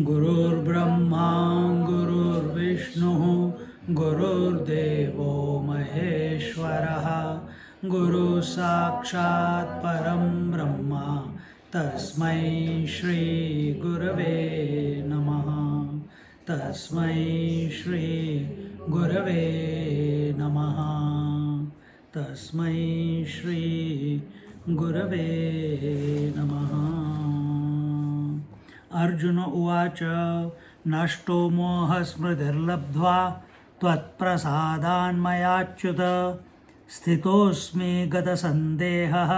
Gurur Brahma, Gurur Vishnu, Gurur Devo Maheshwaraha, Guru Sakshat Param Brahma, Tasmai Shri Gurave Namaha, Tasmai Shri Gurave Namaha, Tasmai Shri Gurave Namaha. Arjuna uvacha nashto moha smridirlabdhva त्वत्प्रसादान्मयाच्युत स्थितोऽस्मि गतसन्देहः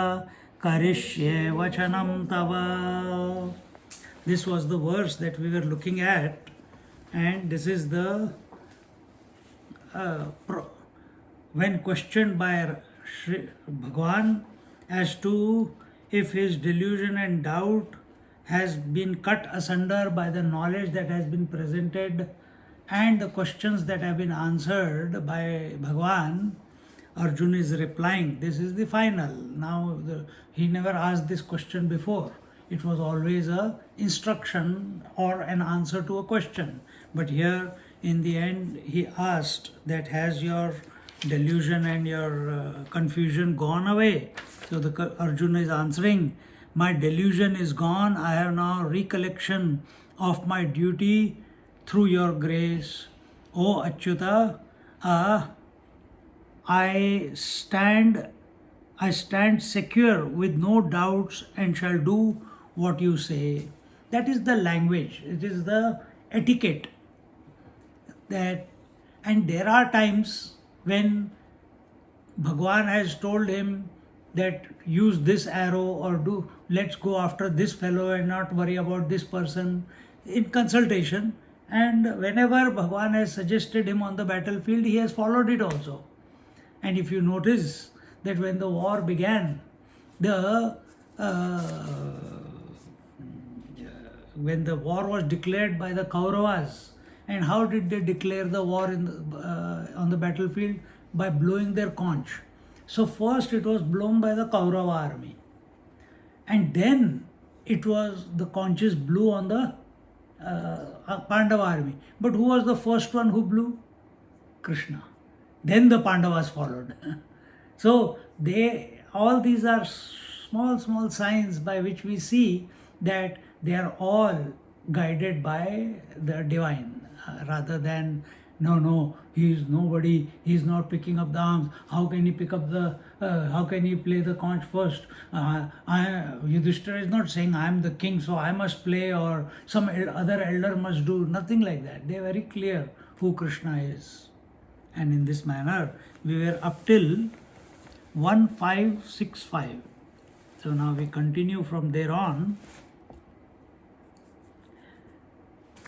करिष्ये वचनं तव. This was the verse that we were looking at, and this is the when questioned by Shri Bhagwan as to if his delusion and doubt has been cut asunder by the knowledge that has been presented and the questions that have been answered by Bhagwan, Arjuna is replying. This is the final. Now, he never asked this question before. It was always a instruction or an answer to a question. But here, in the end, he asked that has your delusion and your confusion gone away? So the Arjuna is answering, my delusion is gone. I have now recollection of my duty through your grace. O Achyuta, I stand secure with no doubts and shall do what you say. That is the language. It is the etiquette. And there are times when Bhagwan has told him that use this arrow or let's go after this fellow and not worry about this person in consultation. And whenever Bhagwan has suggested him on the battlefield, he has followed it also. And if you notice that when the war began, when the war was declared by the Kauravas, and how did they declare the war on the battlefield? By blowing their conch. So first it was blown by the Kaurava army, and then it was the conches blew on the Pandava army. But who was the first one who blew? Krishna. Then the Pandavas followed. So all these are small signs by which we see that they are all guided by the divine, rather than no, he is nobody, he is not picking up the arms. How can he pick up how can he play the conch first? Yudhishthira is not saying I am the king, so I must play, or some other elder must do. Nothing like that. They are very clear who Krishna is. And in this manner, we were up till 1565. So now we continue from there on.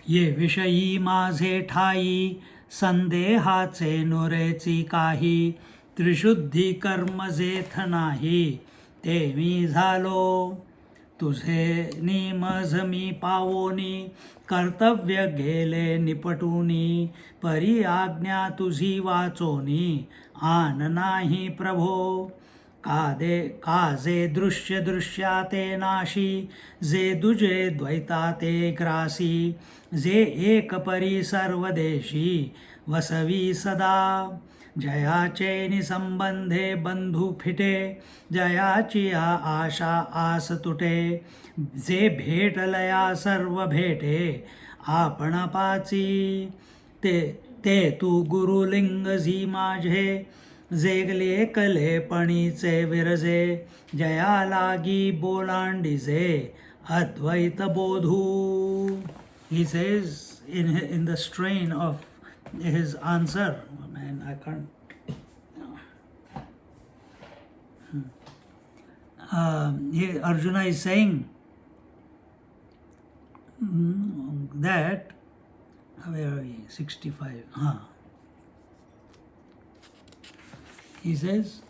ये विषयी माझे ठाई संदेहाचे नुरेची काही त्रिशुद्धी कर्म जेथ नाही ते मी झालो तुझे निमज मी पावोनी कर्तव्य गेले निपटूनी परी आज्ञा तुझी वाचोनी आन नाही प्रभो काजे दृश्य दृश्याते नाशी जे दुजे द्वैताते ग्रासी जे एक परी सर्वदेशी वसवी सदा जयाचे निसंबंधे बंधू फिटे जयाची आशा आस तुटे जे भेटलया सर्व भेटे आपण पाची ते तू गुरुलिंग जी माझे जेगले कलेपणीचे विरजे जया लागी बोलांडीजे अद्वैत Bodhu. He says in the strain of his answer, man, I can't. Arjuna is saying that, where are we? 65. He says,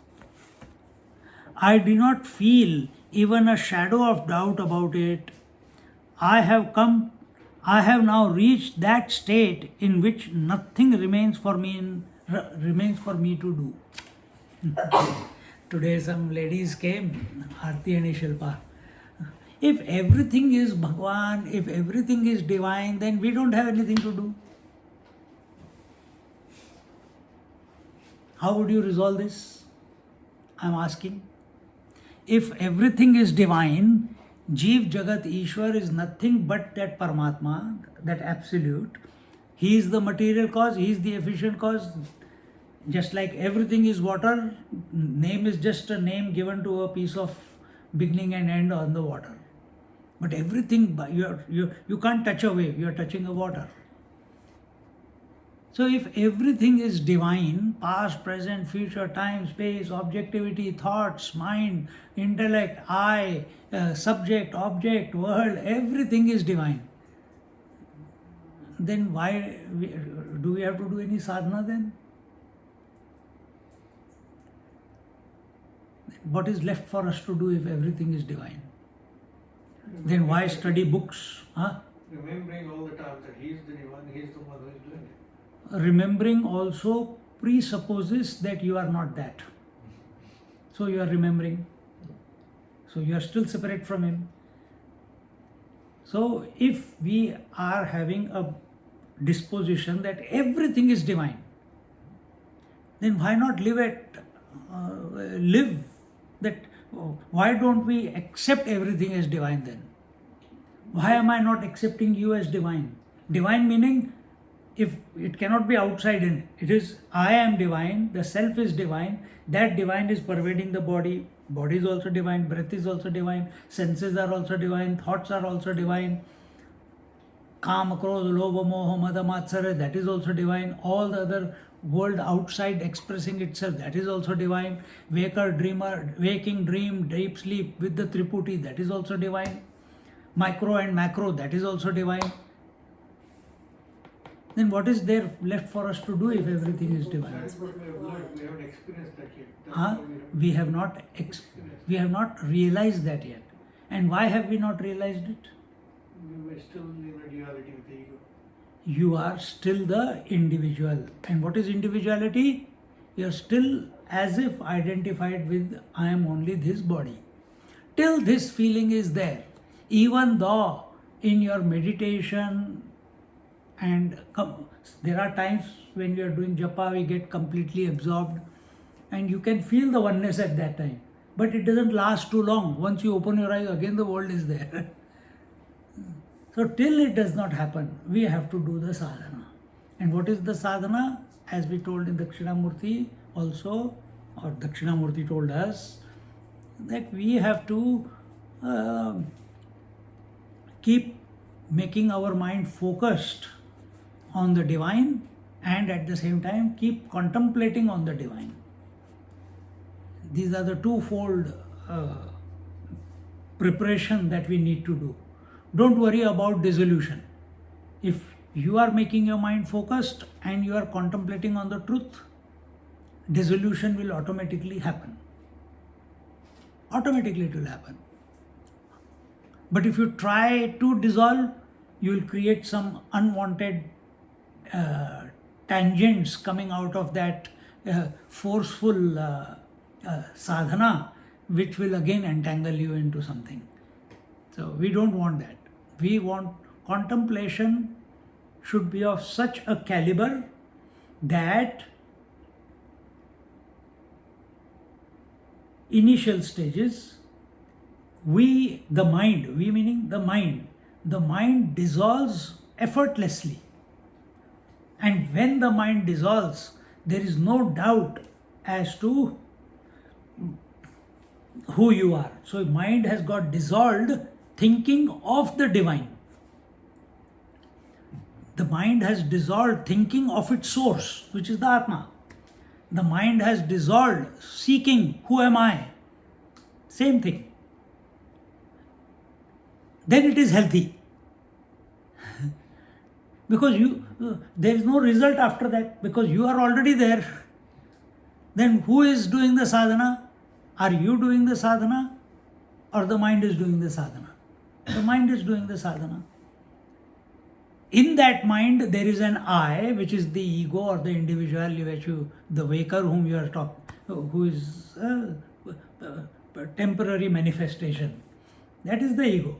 I do not feel even a shadow of doubt about it. I have now reached that state in which nothing remains for me to do. Today some ladies came, Aarti and Shilpa. If everything is Bhagwan, if everything is divine, then we don't have anything to do. How would you resolve this? I am asking. If everything is divine, Jeev, Jagat, Ishwar is nothing but that Paramatma, that absolute. He is the material cause, he is the efficient cause. Just like everything is water, name is just a name given to a piece of beginning and end on the water. But everything, you can't touch a wave, you are touching a water. So if everything is divine, past, present, future, time, space, objectivity, thoughts, mind, intellect, I, subject, object, world, everything is divine, then why do we have to do any sadhana then? What is left for us to do if everything is divine? Then why study books? Remembering all the time that he is the divine, he is the one who is doing it. Remembering also presupposes that you are not that. So you are remembering. So you are still separate from him. So if we are having a disposition that everything is divine, then why not live that? Why don't we accept everything as divine then? Why am I not accepting you as divine? Divine meaning, if it cannot be outside in, it is I am divine, the self is divine, that divine is pervading the body. Body is also divine, breath is also divine, senses are also divine, thoughts are also divine. Kam, Krodh, Lobha, Moha, Mada, Matsara, that is also divine. All the other world outside expressing itself, that is also divine. Waking, dream, deep sleep with the Triputi, that is also divine. Micro and macro, that is also divine. Then what is there left for us to do if everything is divine? That's what we have learned. We haven't experienced that yet. We have not realized that yet. And why have we not realized it? We were still in a duality with the ego. You are still the individual. And what is individuality? You are still as if identified with I am only this body. Till this feeling is there, even though in your meditation and there are times when we are doing japa, we get completely absorbed and you can feel the oneness at that time. But it doesn't last too long. Once you open your eyes, again the world is there. So till it does not happen, we have to do the sadhana. And what is the sadhana? As we told in Dakshinamurti also, or Dakshinamurti told us, that we have to keep making our mind focused on the divine and at the same time keep contemplating on the divine. These are the twofold preparation that we need to do. Don't worry about dissolution. If you are making your mind focused and you are contemplating on the truth, dissolution will automatically happen. Automatically it will happen. But if you try to dissolve, you will create some unwanted tangents coming out of that forceful sadhana, which will again entangle you into something. So we don't want that. We want contemplation should be of such a caliber that initial stages, the mind dissolves effortlessly. And when the mind dissolves, there is no doubt as to who you are. So mind has got dissolved thinking of the divine. The mind has dissolved thinking of its source, which is the Atma. The mind has dissolved seeking, who am I? Same thing. Then it is healthy. Because there is no result after that, because you are already there. Then who is doing the sadhana? Are you doing the sadhana, or the mind is doing the sadhana? The mind is doing the sadhana. In that mind, there is an I, which is the ego or the individual, the waker whom you are talking, who is a temporary manifestation. That is the ego.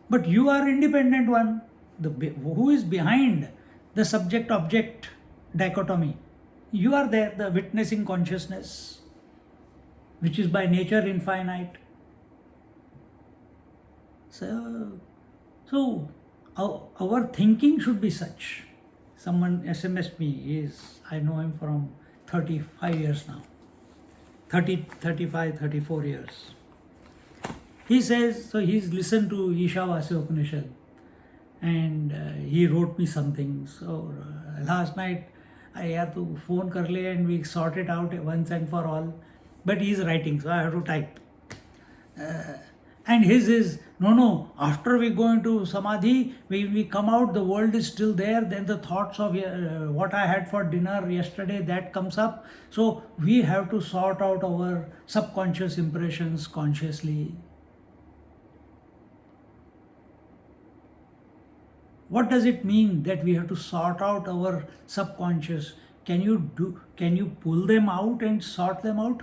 But you are independent one, who is behind the subject-object dichotomy. You are there, the witnessing consciousness, which is by nature infinite. So our thinking should be such. Someone SMS'd me, I know him from 35 years now. 35, 34 years. He says, so he's listened to Ishavasya Upanishad and he wrote me something. So last night I had to phone kar le and we sort it out once and for all. But he's writing, so I have to type. And his is, no, after we go into Samadhi, when we come out, the world is still there, then the thoughts of what I had for dinner yesterday, that comes up. So we have to sort out our subconscious impressions consciously. What does it mean that we have to sort out our subconscious? Can you pull them out and sort them out?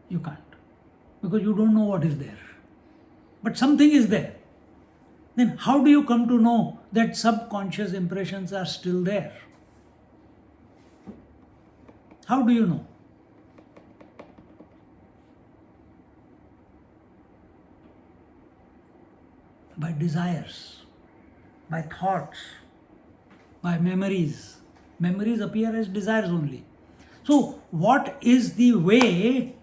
You can't, because you don't know what is there. But something is there. Then how do you come to know that subconscious impressions are still there? How do you know? By desires, by thoughts, by memories. Memories appear as desires only. So what is the way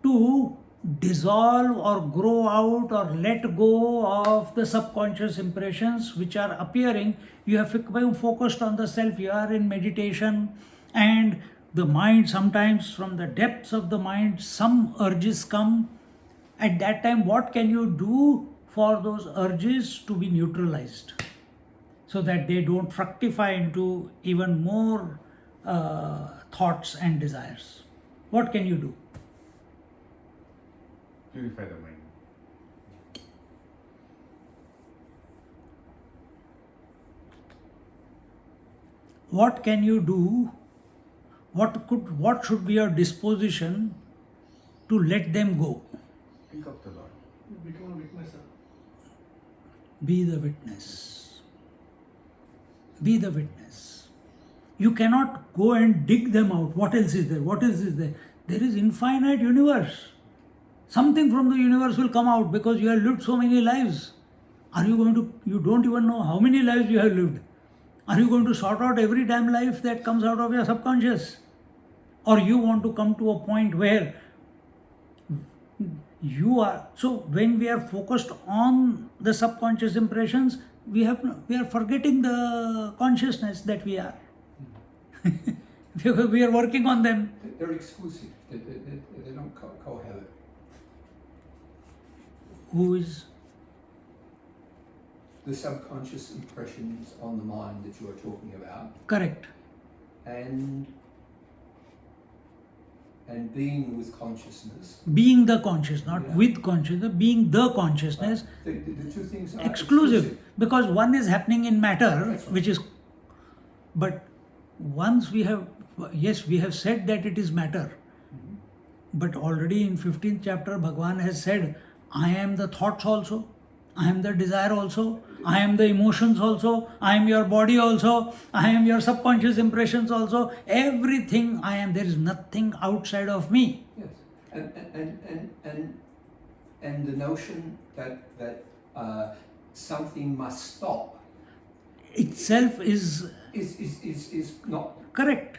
to dissolve or grow out or let go of the subconscious impressions which are appearing? You have become focused on the self, you are in meditation, and the mind, sometimes from the depths of the mind, some urges come. At that time, what can you do for those urges to be neutralized so that they don't fructify into even more thoughts and desires? What can you do? Purify the mind. What can you do? What should be your disposition to let them go? Pick up the Lord. Become a witness. Be the witness. Be the witness. You cannot go and dig them out. What else is there? What else is there? There is infinite universe. Something from the universe will come out because you have lived so many lives. You don't even know how many lives you have lived. Are you going to sort out every damn life that comes out of your subconscious? Or you want to come to a point where you are, so when we are focused on the subconscious impressions, we are forgetting the consciousness that we are. Because we are working on them. They're exclusive. They don't cohabit. Who is? The subconscious impressions on the mind that you are talking about, Correct. and being with consciousness. Being the conscious, not Yeah. with consciousness, being the consciousness. The two things are Exclusive, because one is happening in matter, That's right. which is, but once we have said that it is matter, but already in 15th chapter Bhagavan has said, I am the thoughts also, I am the desire also, I am the emotions also, I am your body also, I am your subconscious impressions also, everything I am. There is nothing outside of me. Yes, and the notion that something must stop Itself is not correct.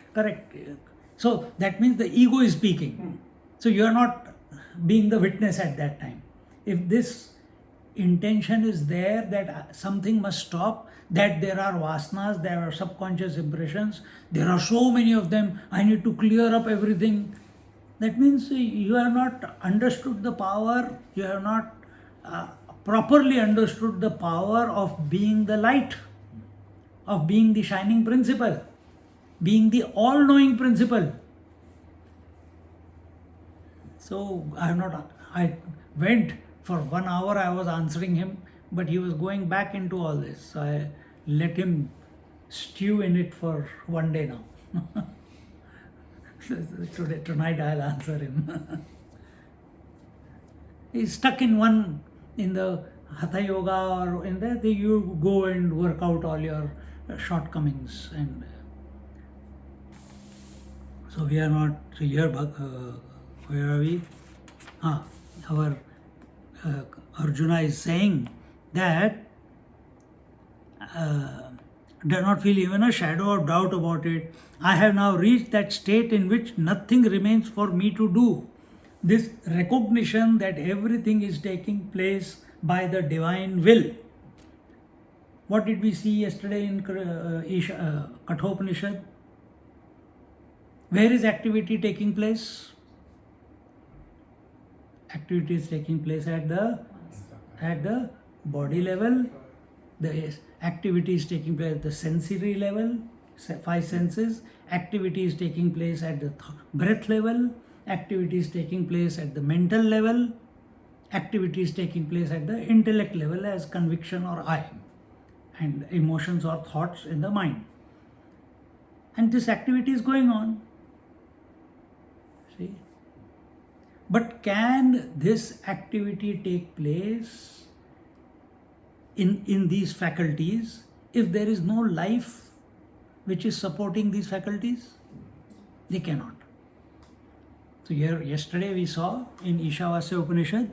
So that means the ego is speaking. So you are not being the witness at that time. If this intention is there that something must stop, that there are vasanas, there are subconscious impressions, there are so many of them, I need to clear up everything. That means you have not understood the power, you have not properly understood the power of being the light, of being the shining principle, being the all-knowing principle. So I went for 1 hour, I was answering him, but he was going back into all this. So I let him stew in it for one day now. Tonight I'll answer him. He's stuck in the Hatha Yoga, or in that you go and work out all your shortcomings. And so we are not here. Where are we? Our Arjuna is saying that do not feel even a shadow of doubt about it. I have now reached that state in which nothing remains for me to do. This recognition that everything is taking place by the divine will. What did we see yesterday in Kathopanishad? Where is activity taking place? Activity is taking place at the body level. The activity is taking place at the sensory level, 5 senses. Activity is taking place at the breath level. Activity is taking place at the mental level. Activity is taking place at the intellect level as conviction or I, and emotions or thoughts in the mind. And this activity is going on. See? But can this activity take place in these faculties if there is no life which is supporting these faculties? They cannot. So yesterday we saw in Ishavasya Upanishad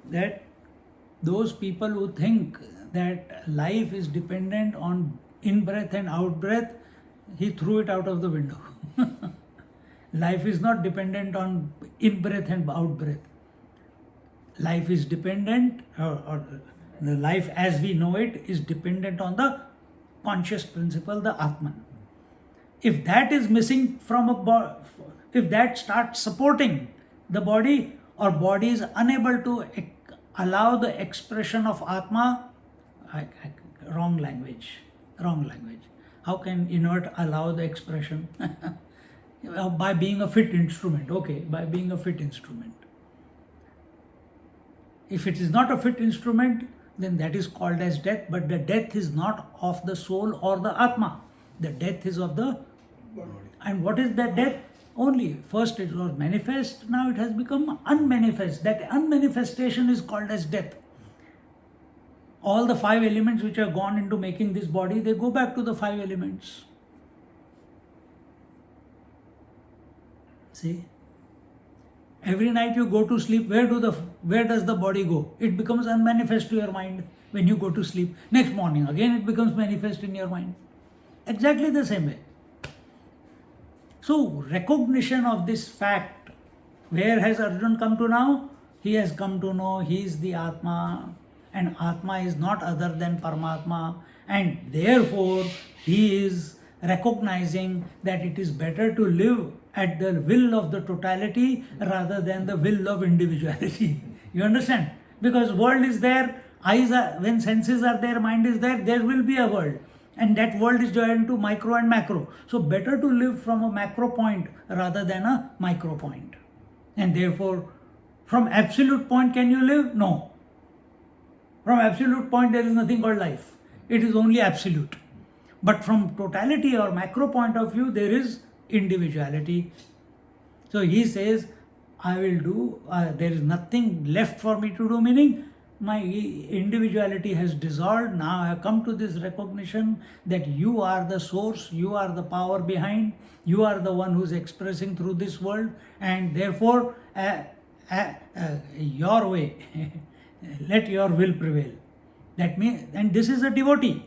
that those people who think that life is dependent on in-breath and out-breath, he threw it out of the window. Life is not dependent on in-breath and out-breath. Life is dependent, or the life as we know it is dependent on the conscious principle, the Atman. If that is missing from a body, if that starts supporting the body, or body is unable to allow the expression of Atma, wrong language. How can inert allow the expression? By being a fit instrument. Okay, by being a fit instrument. If it is not a fit instrument, then that is called as death, but the death is not of the soul or the Atma. The death is of the body. And what is that death? Only first it was manifest, now it has become unmanifest. That unmanifestation is called as death. All the 5 elements which have gone into making this body, they go back to the 5 elements. See? Every night you go to sleep, where does the body go? It becomes unmanifest to your mind when you go to sleep. Next morning again it becomes manifest in your mind. Exactly the same way. So recognition of this fact, where has Arjuna come to now? He has come to know he is the Atma, and Atma is not other than Paramatma, and therefore he is recognizing that it is better to live at the will of the totality rather than the will of individuality. You understand? Because world is there, eyes are, when senses are there, mind is there, there will be a world. And that world is divided into micro and macro. So better to live from a macro point rather than a micro point. And therefore, from absolute point can you live? No. From absolute point there is nothing called life. It is only absolute. But from totality or macro point of view, there is individuality. So he says, I will do, there is nothing left for me to do, meaning my individuality has dissolved. Now I have come to this recognition that you are the source, you are the power behind, you are the one who is expressing through this world, and therefore your way, let your will prevail. That means, and this is a devotee.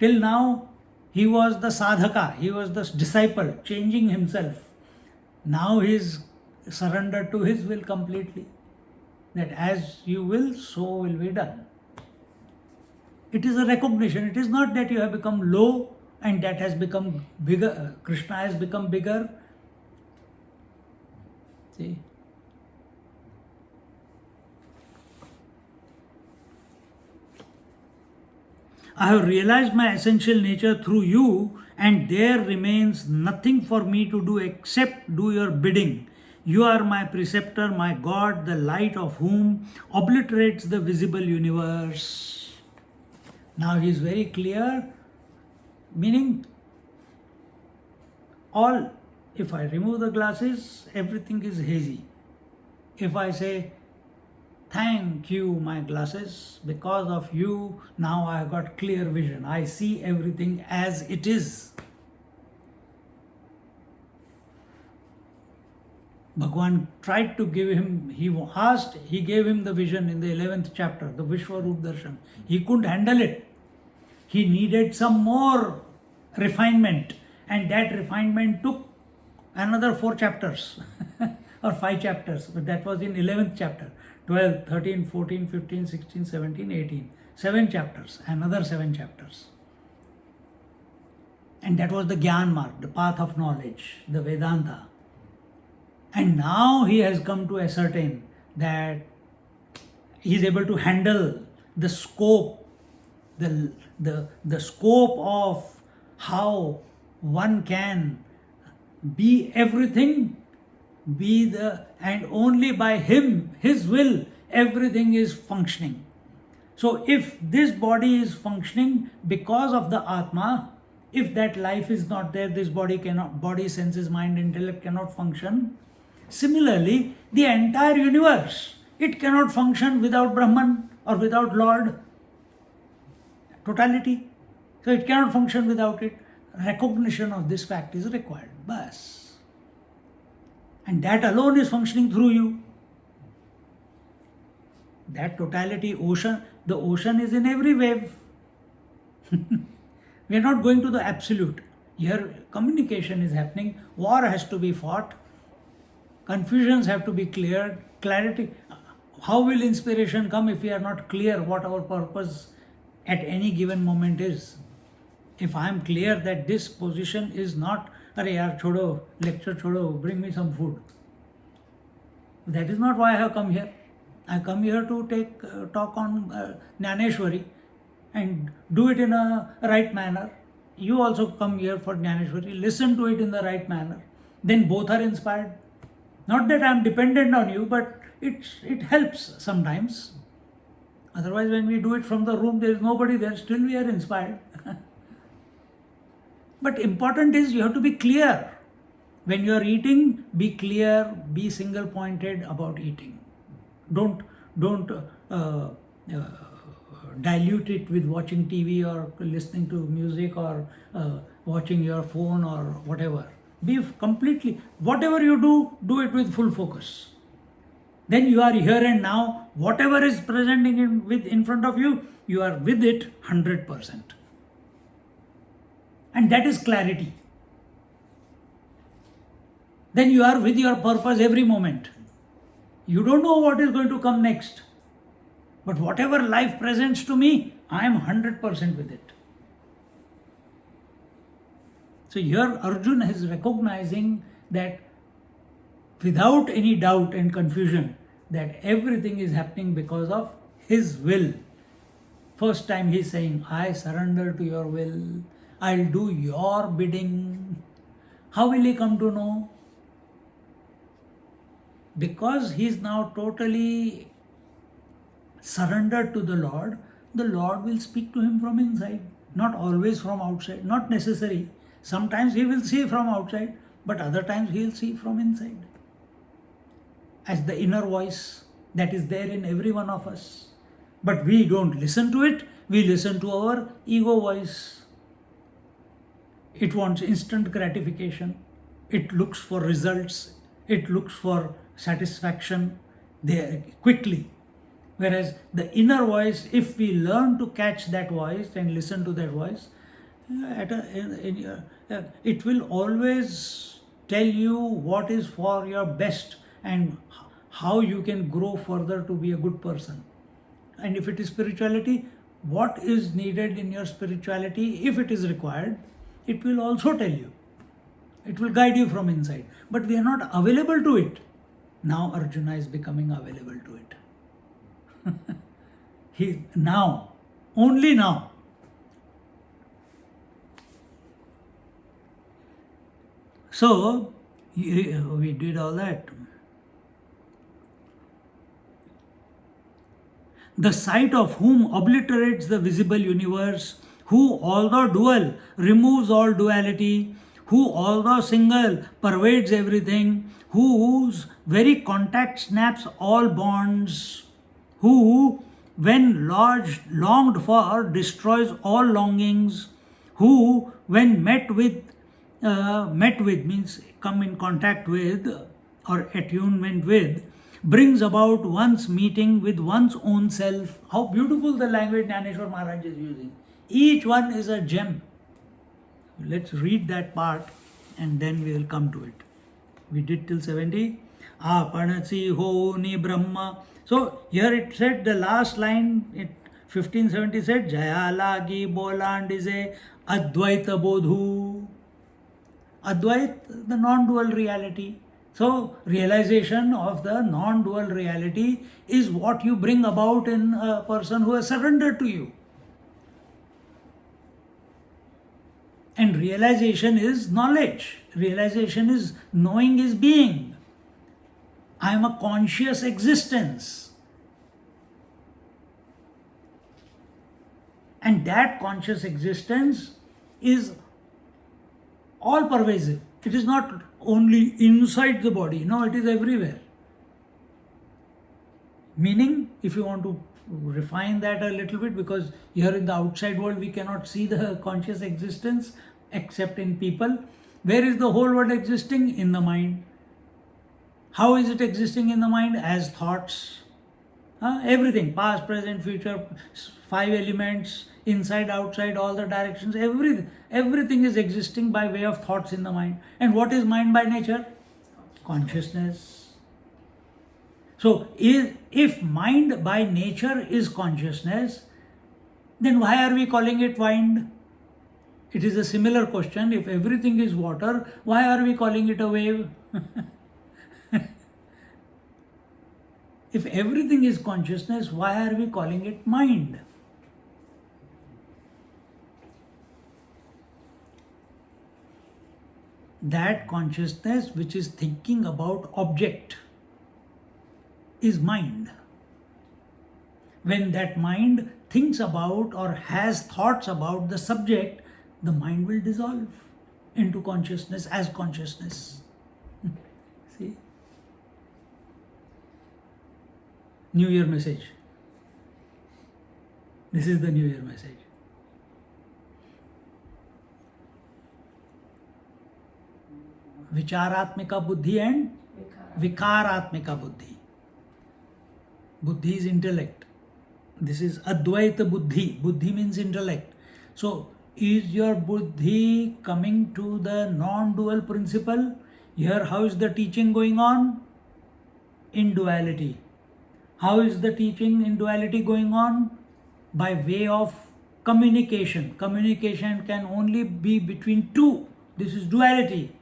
Till now, he was the sadhaka, he was the disciple, changing himself. Now he is surrendered to his will completely. That as you will, so will be done. It is a recognition. It is not that you have become low and that has become bigger. Krishna has become bigger. See? I have realized my essential nature through you, and there remains nothing for me to do except do your bidding. You are my preceptor, my God, the light of whom obliterates the visible universe. Now he is very clear, meaning all, if I remove the glasses, everything is hazy. If I say, thank you, my glasses, because of you, now I have got clear vision. I see everything as it is. Bhagwan tried to give him, he gave him the vision in the 11th chapter, the Vishwarup Darshan. He couldn't handle it. He needed some more refinement, and that refinement took another 4 chapters or 5 chapters, but that was in 11th chapter. 12, 13, 14, 15, 16, 17, 18. 7 chapters, another 7 chapters. And that was the Gyaan mark, the path of knowledge, the Vedanta. And now he has come to ascertain that he is able to handle the scope, the scope of how one can be everything, and only by him, his will, everything is functioning. So if this body is functioning because of the Atma, if that life is not there, this body cannot, body, senses, mind, intellect cannot function. Similarly, the entire universe, it cannot function without Brahman or without Lord. Totality. So it cannot function without it. Recognition of this fact is required. Bas. And that alone is functioning through you. That totality, ocean, the ocean is in every wave. We are not going to the absolute. Here communication is happening, war has to be fought, confusions have to be cleared, clarity. How will inspiration come if we are not clear what our purpose at any given moment is? If I am clear that this position is not, "Arey yaar, chodo, lecture chodo, bring me some food." That is not why I have come here. I come here to take talk on Jnaneshwari and do it in a right manner. You also come here for Gyaneshwari, listen to it in the right manner. Then both are inspired. Not that I am dependent on you, but it helps sometimes. Otherwise, when we do it from the room, there is nobody there, still we are inspired. But important is you have to be clear. When you are eating, be clear, be single pointed about eating. Don't dilute it with watching TV or listening to music or watching your phone or whatever. Be completely, whatever you do it with full focus. Then you are here and now, whatever is presenting in front of you, you are with it 100%. And that is clarity. Then you are with your purpose every moment. You don't know what is going to come next. But whatever life presents to me, I am 100% with it. So here Arjuna is recognizing that without any doubt and confusion, that everything is happening because of his will. First time he is saying, I surrender to your will. I'll do your bidding. How will he come to know? Because he is now totally surrendered to the Lord will speak to him from inside, not always from outside, not necessary. Sometimes he will see from outside, but other times he will see from inside. As the inner voice that is there in every one of us. But we don't listen to it, we listen to our ego voice. It wants instant gratification, it looks for results, it looks for satisfaction there quickly. Whereas the inner voice, if we learn to catch that voice and listen to that voice, it will always tell you what is for your best and how you can grow further to be a good person. And if it is spirituality, what is needed in your spirituality, if it is required, it will also tell you. It will guide you from inside. But we are not available to it. Now Arjuna is becoming available to it. Only now, So, we did all that. The sight of whom obliterates the visible universe, who although dual removes all duality, who although single pervades everything, whose very contact snaps all bonds, who when longed for destroys all longings, who when met with means come in contact with or attunement with, brings about one's meeting with one's own self. How beautiful the language Gyaneshwari Maharaj is using. Each one is a gem. Let's read that part and then we will come to it. We did till 70. Apanasi ho ni Brahma. So here it said the last line, 1570 said, Jaya lagi bolandize Advaita bodhu. Advait, the non-dual reality. So, realization of the non-dual reality is what you bring about in a person who has surrendered to you. And realization is knowledge. Realization is knowing is being. I am a conscious existence. And that conscious existence is all pervasive. It is not only inside the body, no, it is everywhere. Meaning, if you want to refine that a little bit, because here in the outside world we cannot see the conscious existence except in people. Where is the whole world existing? In the mind. How is it existing in the mind? As thoughts. Everything, past, present, future, 5 elements, inside, outside, all the directions, everything is existing by way of thoughts in the mind. And what is mind by nature? Consciousness. So, if mind by nature is consciousness, then why are we calling it mind? It is a similar question. If everything is water, why are we calling it a wave? If everything is consciousness, why are we calling it mind? That consciousness which is thinking about object is mind. When that mind thinks about or has thoughts about the subject, the mind will dissolve into consciousness as consciousness. See? New Year message. This is the New Year message. Vicharatmika buddhi and Vikaratmika buddhi. Buddhi is intellect. This is Advaita buddhi. Buddhi means intellect. So, is your buddhi coming to the non-dual principle? Here, how is the teaching going on? In duality. How is the teaching in duality going on? By way of communication. Communication can only be between two. This is duality.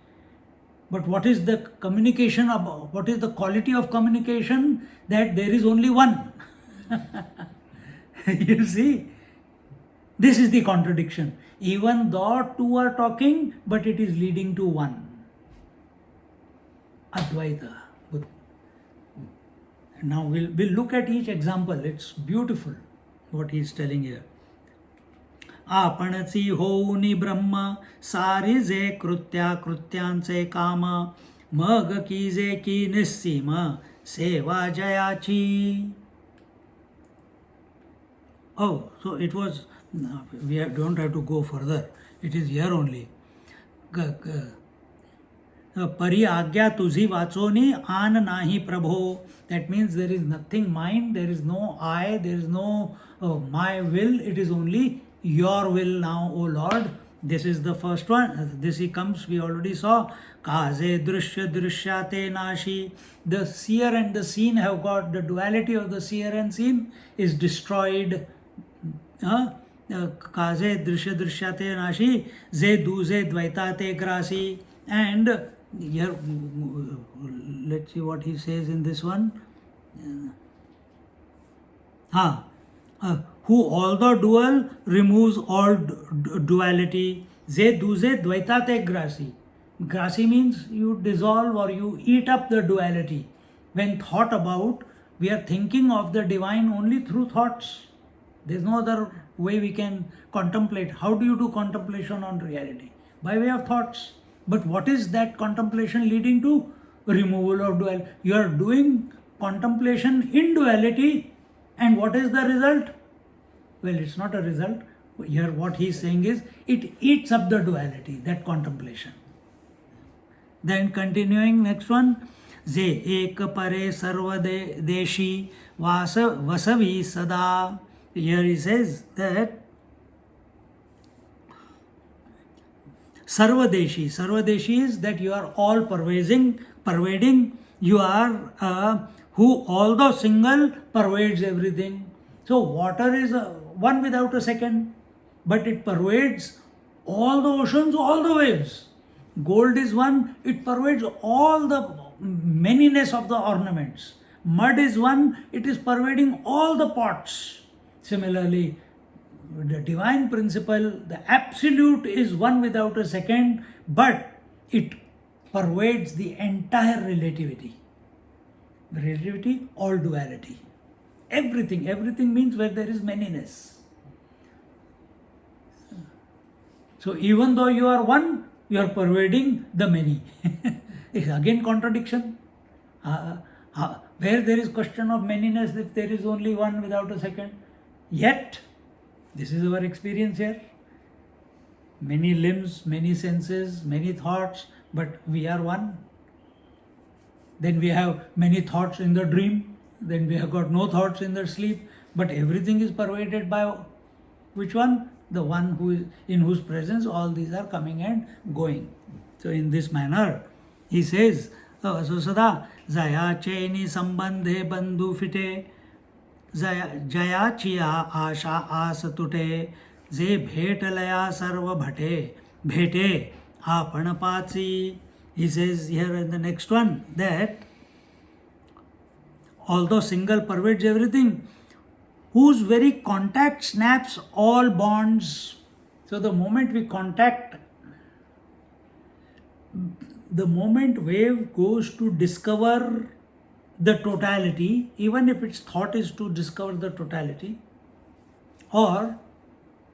But what is the communication about? What is the quality of communication? That there is only one. You see? This is the contradiction. Even though two are talking, but it is leading to one. Advaita. Now we'll look at each example. It's beautiful what he is telling here. Apanasi ho ni Brahma sarize krutya krutyanse kama mag kize ki nissima seva jayachi. Oh, so it was, don't have to go further. It is here only. Pari agya tuzi vachoni an nahi prabho. That means there is nothing mine, there is no I, there is no my will, it is only your will now, O Lord. This is the first one. This he comes, we already saw. Kaze drishya drishyate nashi. The seer and the seen have got, the duality of the seer and seen is destroyed. Kaze drishya drishyate nashi. Ze duze dvaitate grasi. And here, let's see what he says in this one. Who although dual removes all duality. Ze duze dvaitate grasi. Grasi means you dissolve or you eat up the duality. When thought about, we are thinking of the divine only through thoughts. There's no other way we can contemplate. How do you do contemplation on reality? By way of thoughts. But what is that contemplation leading to? Removal of duality. You are doing contemplation in duality, and what is the result? Well, it's not a result. Here what he is saying is, it eats up the duality, that contemplation. Then continuing, next one. Je ek pare sarva deshi vasavi sada. Here he says that Sarvadeshi is that you are all pervading. You are who, although single, pervades everything. So water is one without a second, but it pervades all the oceans, all the waves. Gold is one, it pervades all the manyness of the ornaments. Mud is one, it is pervading all the pots. Similarly, the divine principle, the absolute, is one without a second, but it pervades the entire relativity. Relativity, all duality. Everything means where there is manyness. So even though you are one, you are pervading the many. It's again contradiction. Where there is question of manyness, if there is only one without a second. Yet, this is our experience here. Many limbs, many senses, many thoughts, but we are one. Then we have many thoughts in the dream. Then we have got no thoughts in the sleep. But everything is pervaded by which one? The one who is in whose presence all these are coming and going. So in this manner, he says, so sada jaya cheni sambandhe bandhu fite jaya chiya asha asatute je bhetalaya sarva bhete apanapachi. He says here in the next one that although single pervades everything, whose very contact snaps all bonds. So the moment we contact, the moment wave goes to discover the totality, even if its thought is to discover the totality, or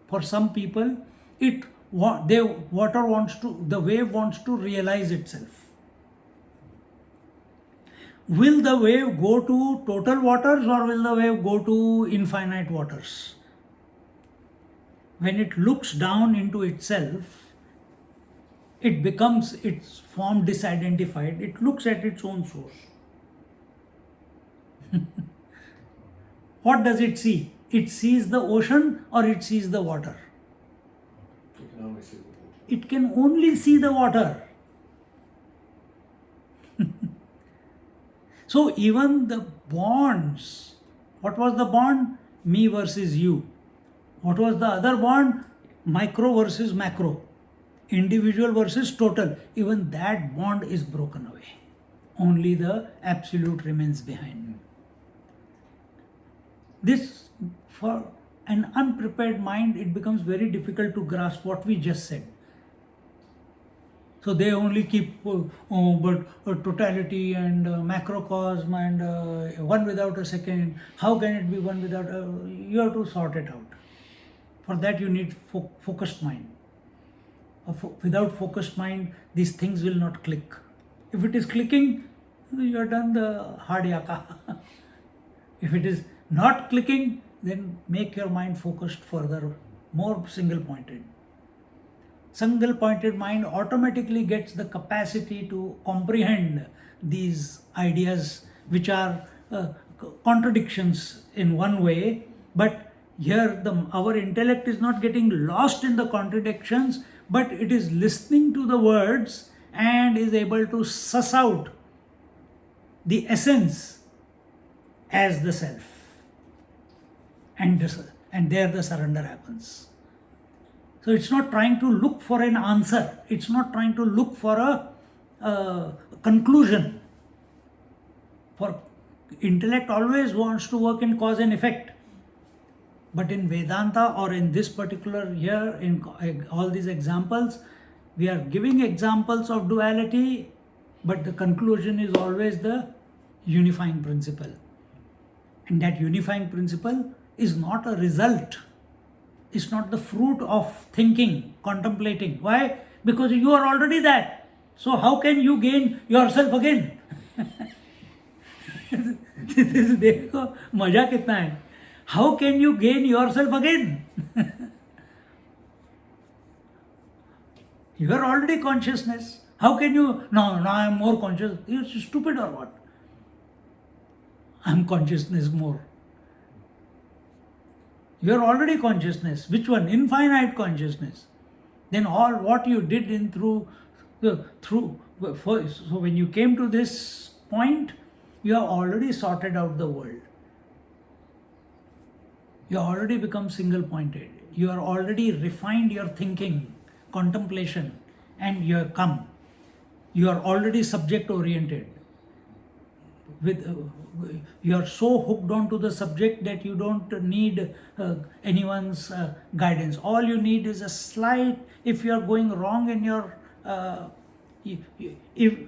for some people, the wave wants to realize itself. Will the wave go to total waters or will the wave go to infinite waters? When it looks down into itself, it becomes its form disidentified. It looks at its own source. What does it see? It sees the ocean or it sees the water? You can only see the water. It can only see the water. So even the bonds, what was the bond? Me versus you. What was the other bond? Micro versus macro. Individual versus total. Even that bond is broken away. Only the absolute remains behind. This, for an unprepared mind, it becomes very difficult to grasp what we just said. So they only keep totality and macrocosm and one without a second. How can it be one without you have to sort it out. For that you need focused mind. Without focused mind, these things will not click. If it is clicking, you are done the hard yaka. If it is not clicking, then make your mind focused further, more single pointed. Single pointed mind automatically gets the capacity to comprehend these ideas which are contradictions in one way, but here our intellect is not getting lost in the contradictions, but it is listening to the words and is able to suss out the essence as the self. And there the surrender happens. So it's not trying to look for an answer. It's not trying to look for a conclusion. For intellect always wants to work in cause and effect. But in Vedanta or in this particular here, in all these examples, We are giving examples of duality, but the conclusion is always the unifying principle. And that unifying principle is not a result. It's not the fruit of thinking, contemplating. Why? Because you are already that. So how can you gain yourself again? देखो मजा कितना है. How can you gain yourself again? You are already consciousness. How can you? No, I am more conscious. You're stupid or what? I am consciousness more. You are already consciousness. Which one? Infinite consciousness. Then all what you did in so when you came to this point, you have already sorted out the world. You have already become single pointed. You are already refined your thinking, contemplation, and you have come. You are already subject oriented. You are so hooked on to the subject that you don't need anyone's guidance. All you need is a slight, if you are going wrong in your, if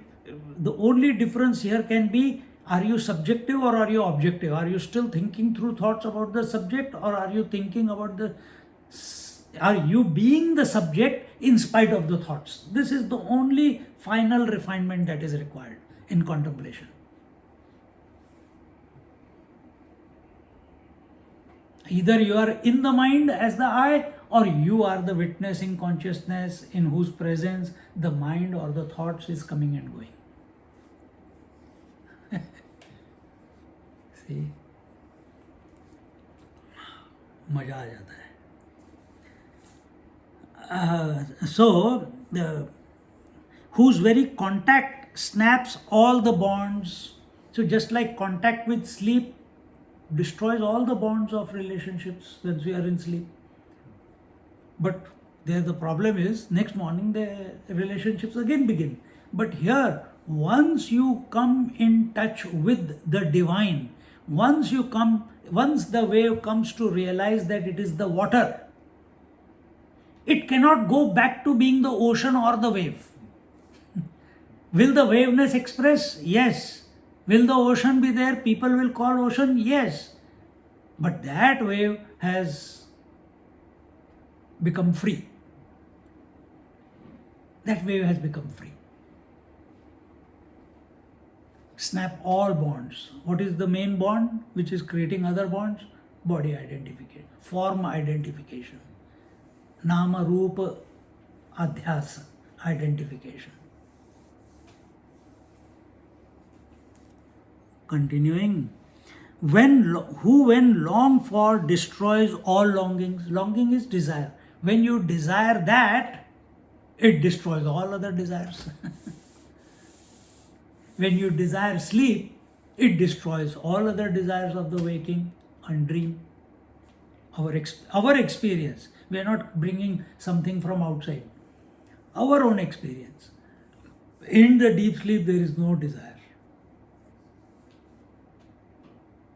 the only difference here can be, are you subjective or are you objective? Are you still thinking through thoughts about the subject, or are you thinking about are you being the subject in spite of the thoughts? This is the only final refinement that is required in contemplation. Either you are in the mind as the I, or you are the witnessing consciousness in whose presence the mind or the thoughts is coming and going. See? मजा आ जाता है. So, whose very contact snaps all the bonds. So just like contact with sleep destroys all the bonds of relationships when we are in sleep. But there the problem is, next morning the relationships again begin. But here, once you come in touch with the divine, once the wave comes to realize that it is the water, it cannot go back to being the ocean or the wave. Will the waveness express? Yes. Will the ocean be there? People will call ocean? Yes. But that wave has become free. That wave has become free. Snap all bonds. What is the main bond which is creating other bonds? Body identification, form identification, nama rupa adhyasa identification. Continuing, who when long for destroys all longings. Longing is desire. When you desire that, it destroys all other desires. When you desire sleep, it destroys all other desires of the waking and dream. Our experience. We are not bringing something from outside. Our own experience. In the deep sleep, there is no desire.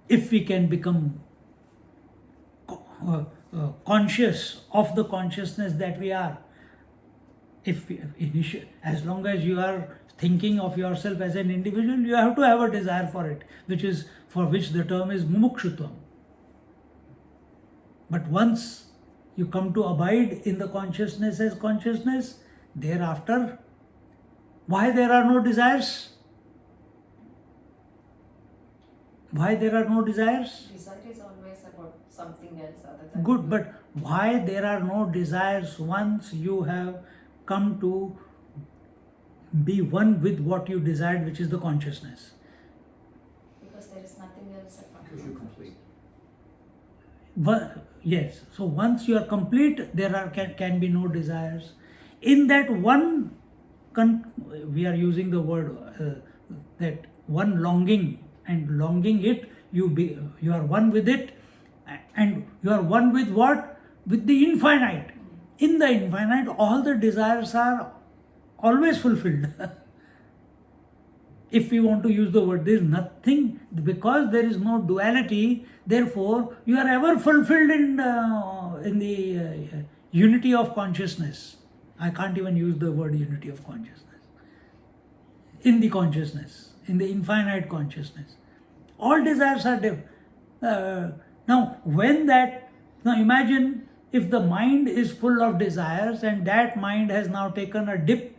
If we can become conscious of the consciousness that we are, as long as you are thinking of yourself as an individual, you have to have a desire for it, for which the term is mumukshutvam. But once you come to abide in the consciousness as consciousness, thereafter, why there are no desires? Why there are no desires? Desire is always about something else other than... Good, but why there are no desires once you have come to be one with what you desired, which is the consciousness? Because there is nothing else apart Because you're complete. Yes, so once you are complete, there can be no desires. In that one, we are using the word that one longing, and longing it, you are one with it, and you are one with what? With the infinite. In the infinite, all the desires are always fulfilled. If we want to use the word, there is nothing, because there is no duality, therefore you are ever fulfilled in the unity of consciousness. I can't even use the word unity of consciousness. In the consciousness, in the infinite consciousness. All desires are now imagine if the mind is full of desires and that mind has now taken a dip,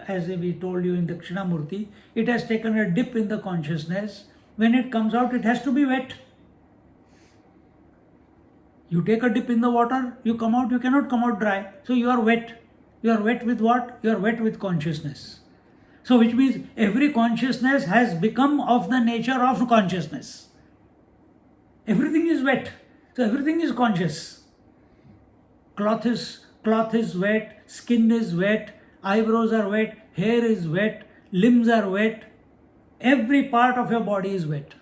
as we told you in Dakshinamurti, it has taken a dip in the consciousness. When it comes out, it has to be wet. You take a dip in the water, you come out, you cannot come out dry. So you are wet. You are wet with what? You are wet with consciousness. So which means every consciousness has become of the nature of consciousness. Everything is wet. So everything is conscious. Cloth is wet, skin is wet, eyebrows are wet, hair is wet, limbs are wet. Every part of your body is wet.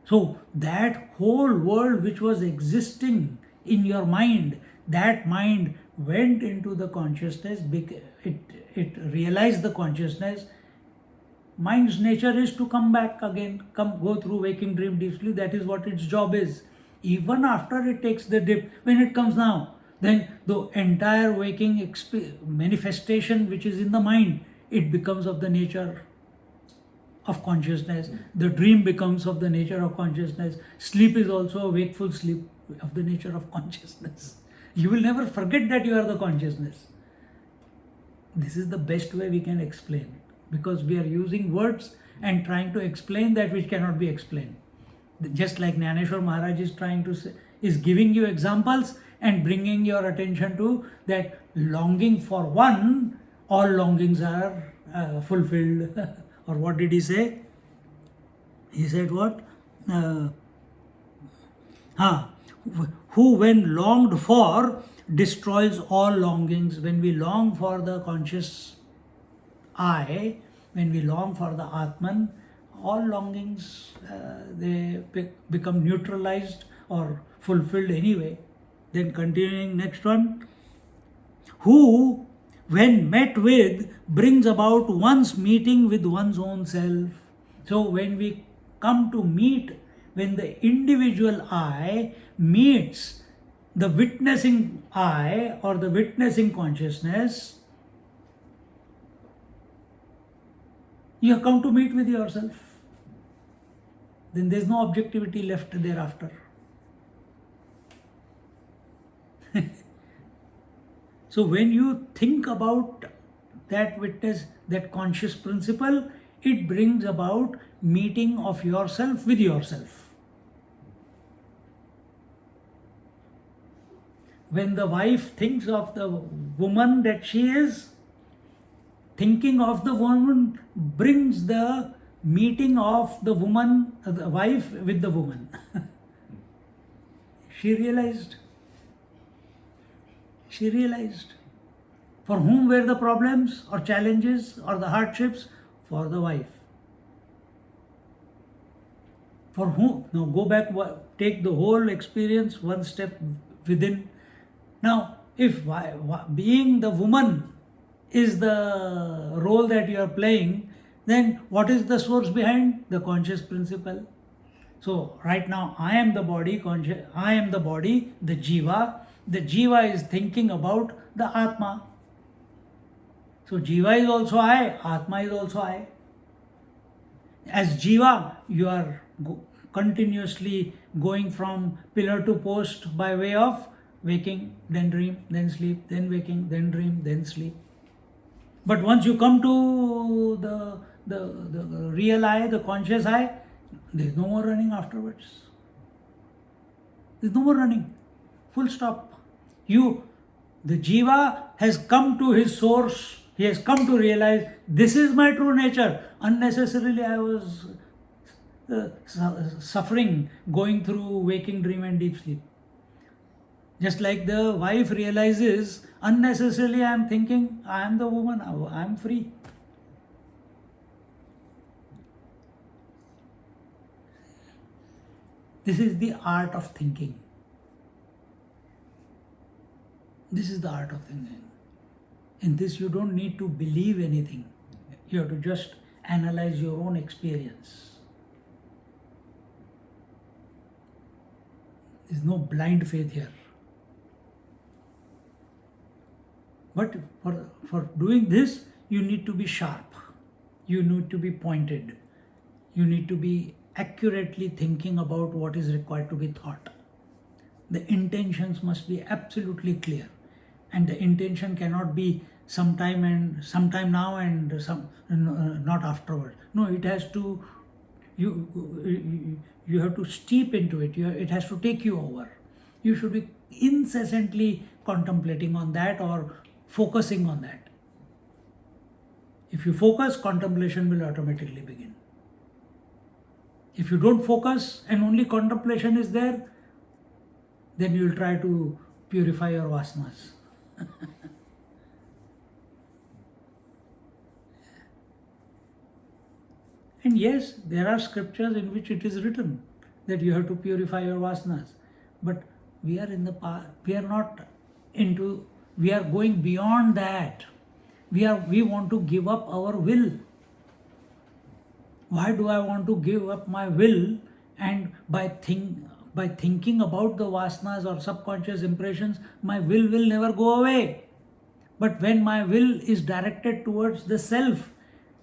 So that whole world which was existing in your mind, that mind went into the consciousness, it realized the consciousness. Mind's nature is to come back again, go through waking, dream, deep sleep. That is what its job is. Even after it takes the dip, when it comes now, then the entire waking manifestation which is in the mind, it becomes of the nature of consciousness. The dream becomes of the nature of consciousness. Sleep is also a wakeful sleep of the nature of consciousness. You will never forget that you are the consciousness. This is the best way we can explain, because we are using words and trying to explain that which cannot be explained. Just like Jnaneshwari Maharaj is trying to say, is giving you examples and bringing your attention to that longing for one, all longings are fulfilled. Or what did he say? He said what? Who when longed for destroys all longings. When we long for the conscious I, when we long for the Atman, all longings they become neutralized or fulfilled anyway. Then continuing next one, who when met with brings about one's meeting with one's own self. So when we come to meet, when the individual I meets the witnessing I or the witnessing consciousness, you have come to meet with yourself. Then there is no objectivity left thereafter. So when you think about that witness, that conscious principle, it brings about meeting of yourself with yourself. When the wife thinks of the woman that she is, thinking of the woman brings the meeting of the woman, the wife with the woman. She realized. For whom were the problems or challenges or the hardships? For the wife. For whom? Now go back, take the whole experience one step within. Now, if being the woman is the role that you are playing, then what is the source behind? The conscious principle. So right now I am the body, I am the body, the jiva. The jiva is thinking about the Atma. So jiva is also I, Atma is also I. As jiva, you are continuously going from pillar to post by way of waking, then dream, then sleep, then waking, then dream, then sleep. But once you come to the real I, the conscious I, there is no more running afterwards. There is no more running. Full stop. The jiva has come to his source. He has come to realize this is my true nature. Unnecessarily I was suffering, going through waking, dream and deep sleep. Just like the wife realizes, unnecessarily I am thinking, I am the woman, I am free. This is the art of thinking. This is the art of thinking. In this you don't need to believe anything. You have to just analyze your own experience. There is no blind faith here. But for doing this, you need to be sharp. You need to be pointed. You need to be accurately thinking about what is required to be thought. The intentions must be absolutely clear. And the intention cannot be sometime now and not afterward. No, it has to, you have to steep into it. It has to take you over. You should be incessantly contemplating on that or focusing on that. If you focus, contemplation will automatically begin. If you don't focus and only contemplation is there, then you will try to purify your vasanas. And yes, there are scriptures in which it is written that you have to purify your vasanas. But we are in the path, we are going beyond that. We want to give up our will. Why do I want to give up my will? And by thinking about the vasanas or subconscious impressions, my will never go away. But when my will is directed towards the self,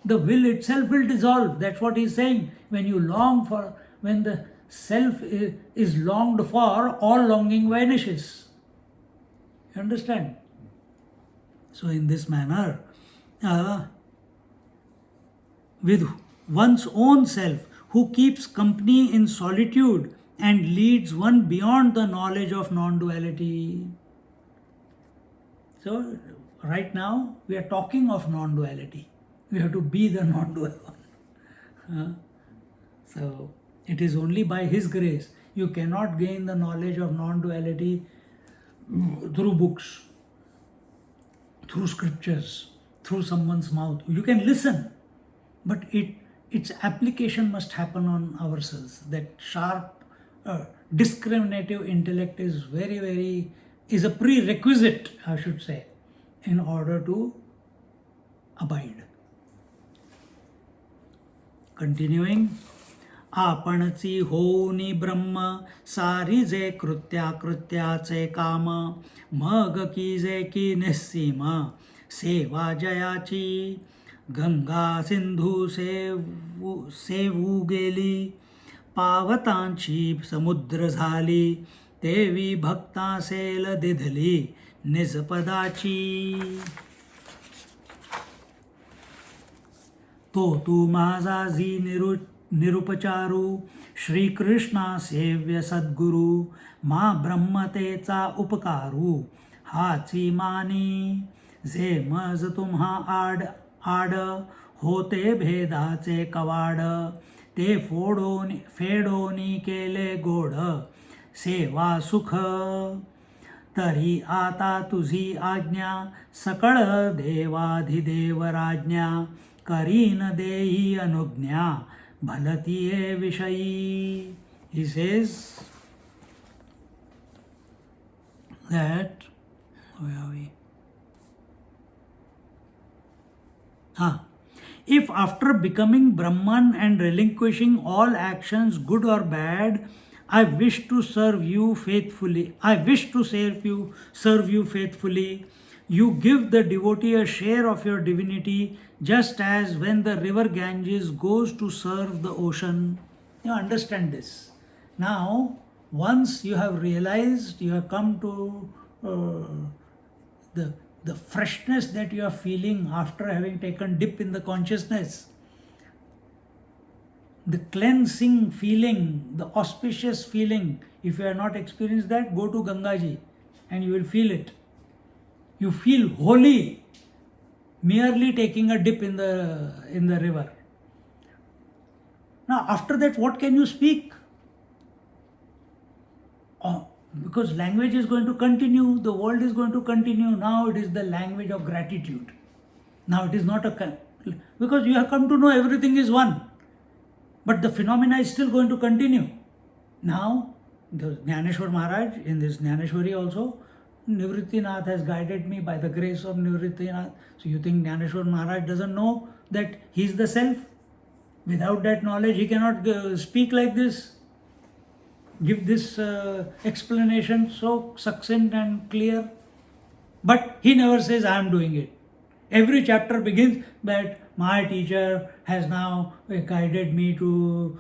the will itself will dissolve. That's what he's saying. When the self is longed for, all longing vanishes. You understand? So in this manner, with one's own self, who keeps company in solitude and leads one beyond the knowledge of non-duality. So right now we are talking of non-duality. We have to be the non-dual one. So it is only by His grace. You cannot gain the knowledge of non-duality through books, through scriptures, through someone's mouth. You can listen, but its application must happen on ourselves. That sharp, discriminative intellect is is a prerequisite, I should say, in order to abide. Continuing. आपणची होनी ब्रह्म सारीजे कृत्याचे काम मग कीजे की निस्सीम सेवा जयाची गंगा सिंधू सेवू गेली पावतांची समुद्र झाली देवी भक्ता cell Dighali निजपदाची तो तू माझा जी निरुपचारू श्रीकृष्णा सेव्य सद्गुरु मा ब्रह्मतेचा उपकारू हाची मानी जे मज तुम्हा आड होते भेदाचे कवाड ते फेडोनी केले गोड सेवा सुख तरी आता तुझी आज्ञा सकळ देवाधिदेव राज्ञा करीन देई अनुज्ञा भलतीये विषयी. He says that, where are we? If after becoming Brahman and relinquishing all actions, good or bad, I wish to serve you faithfully, you give the devotee a share of your divinity, just as when the river Ganges goes to serve the ocean. You understand this. Now, once you have realized, you have come to the freshness that you are feeling after having taken dip in the consciousness, the cleansing feeling, the auspicious feeling. If you have not experienced that, go to Gangaji and you will feel it. You feel holy merely taking a dip in the river. Now after that, what can you speak? Because language is going to continue, the world is going to continue. Now it is the language of gratitude. Now it is not because you have come to know everything is one. But the phenomena is still going to continue. Now, the Gyaneshwari Maharaj, in this Jnaneshwari also, Nivrittinath has guided me by the grace of Nivrittinath. So you think Gyaneshwari Maharaj doesn't know that he is the self? Without that knowledge, he cannot speak like this, give this explanation so succinct and clear. But he never says, I am doing it. Every chapter begins that my teacher has now guided me to,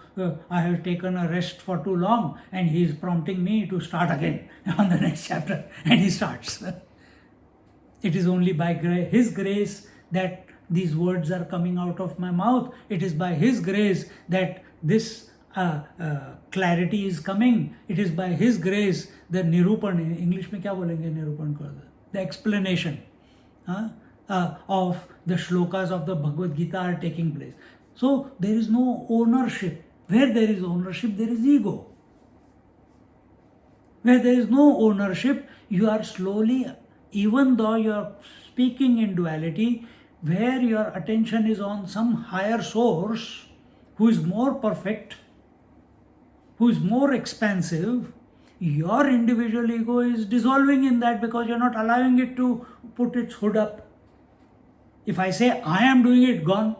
I have taken a rest for too long and he is prompting me to start again on the next chapter. And he starts. It is only by his grace that these words are coming out of my mouth. It is by his grace that this clarity is coming. It is by his grace the nirupan, in English mein kya bolenge nirupan ko? The explanation of the shlokas of the Bhagavad Gita are taking place. So there is no ownership. Where there is ownership, there is ego. Where there is no ownership, you are slowly, even though you are speaking in duality, where your attention is on some higher source who is more perfect, who is more expansive, your individual ego is dissolving in that because you're not allowing it to put its hood up. If I say I am doing it, gone.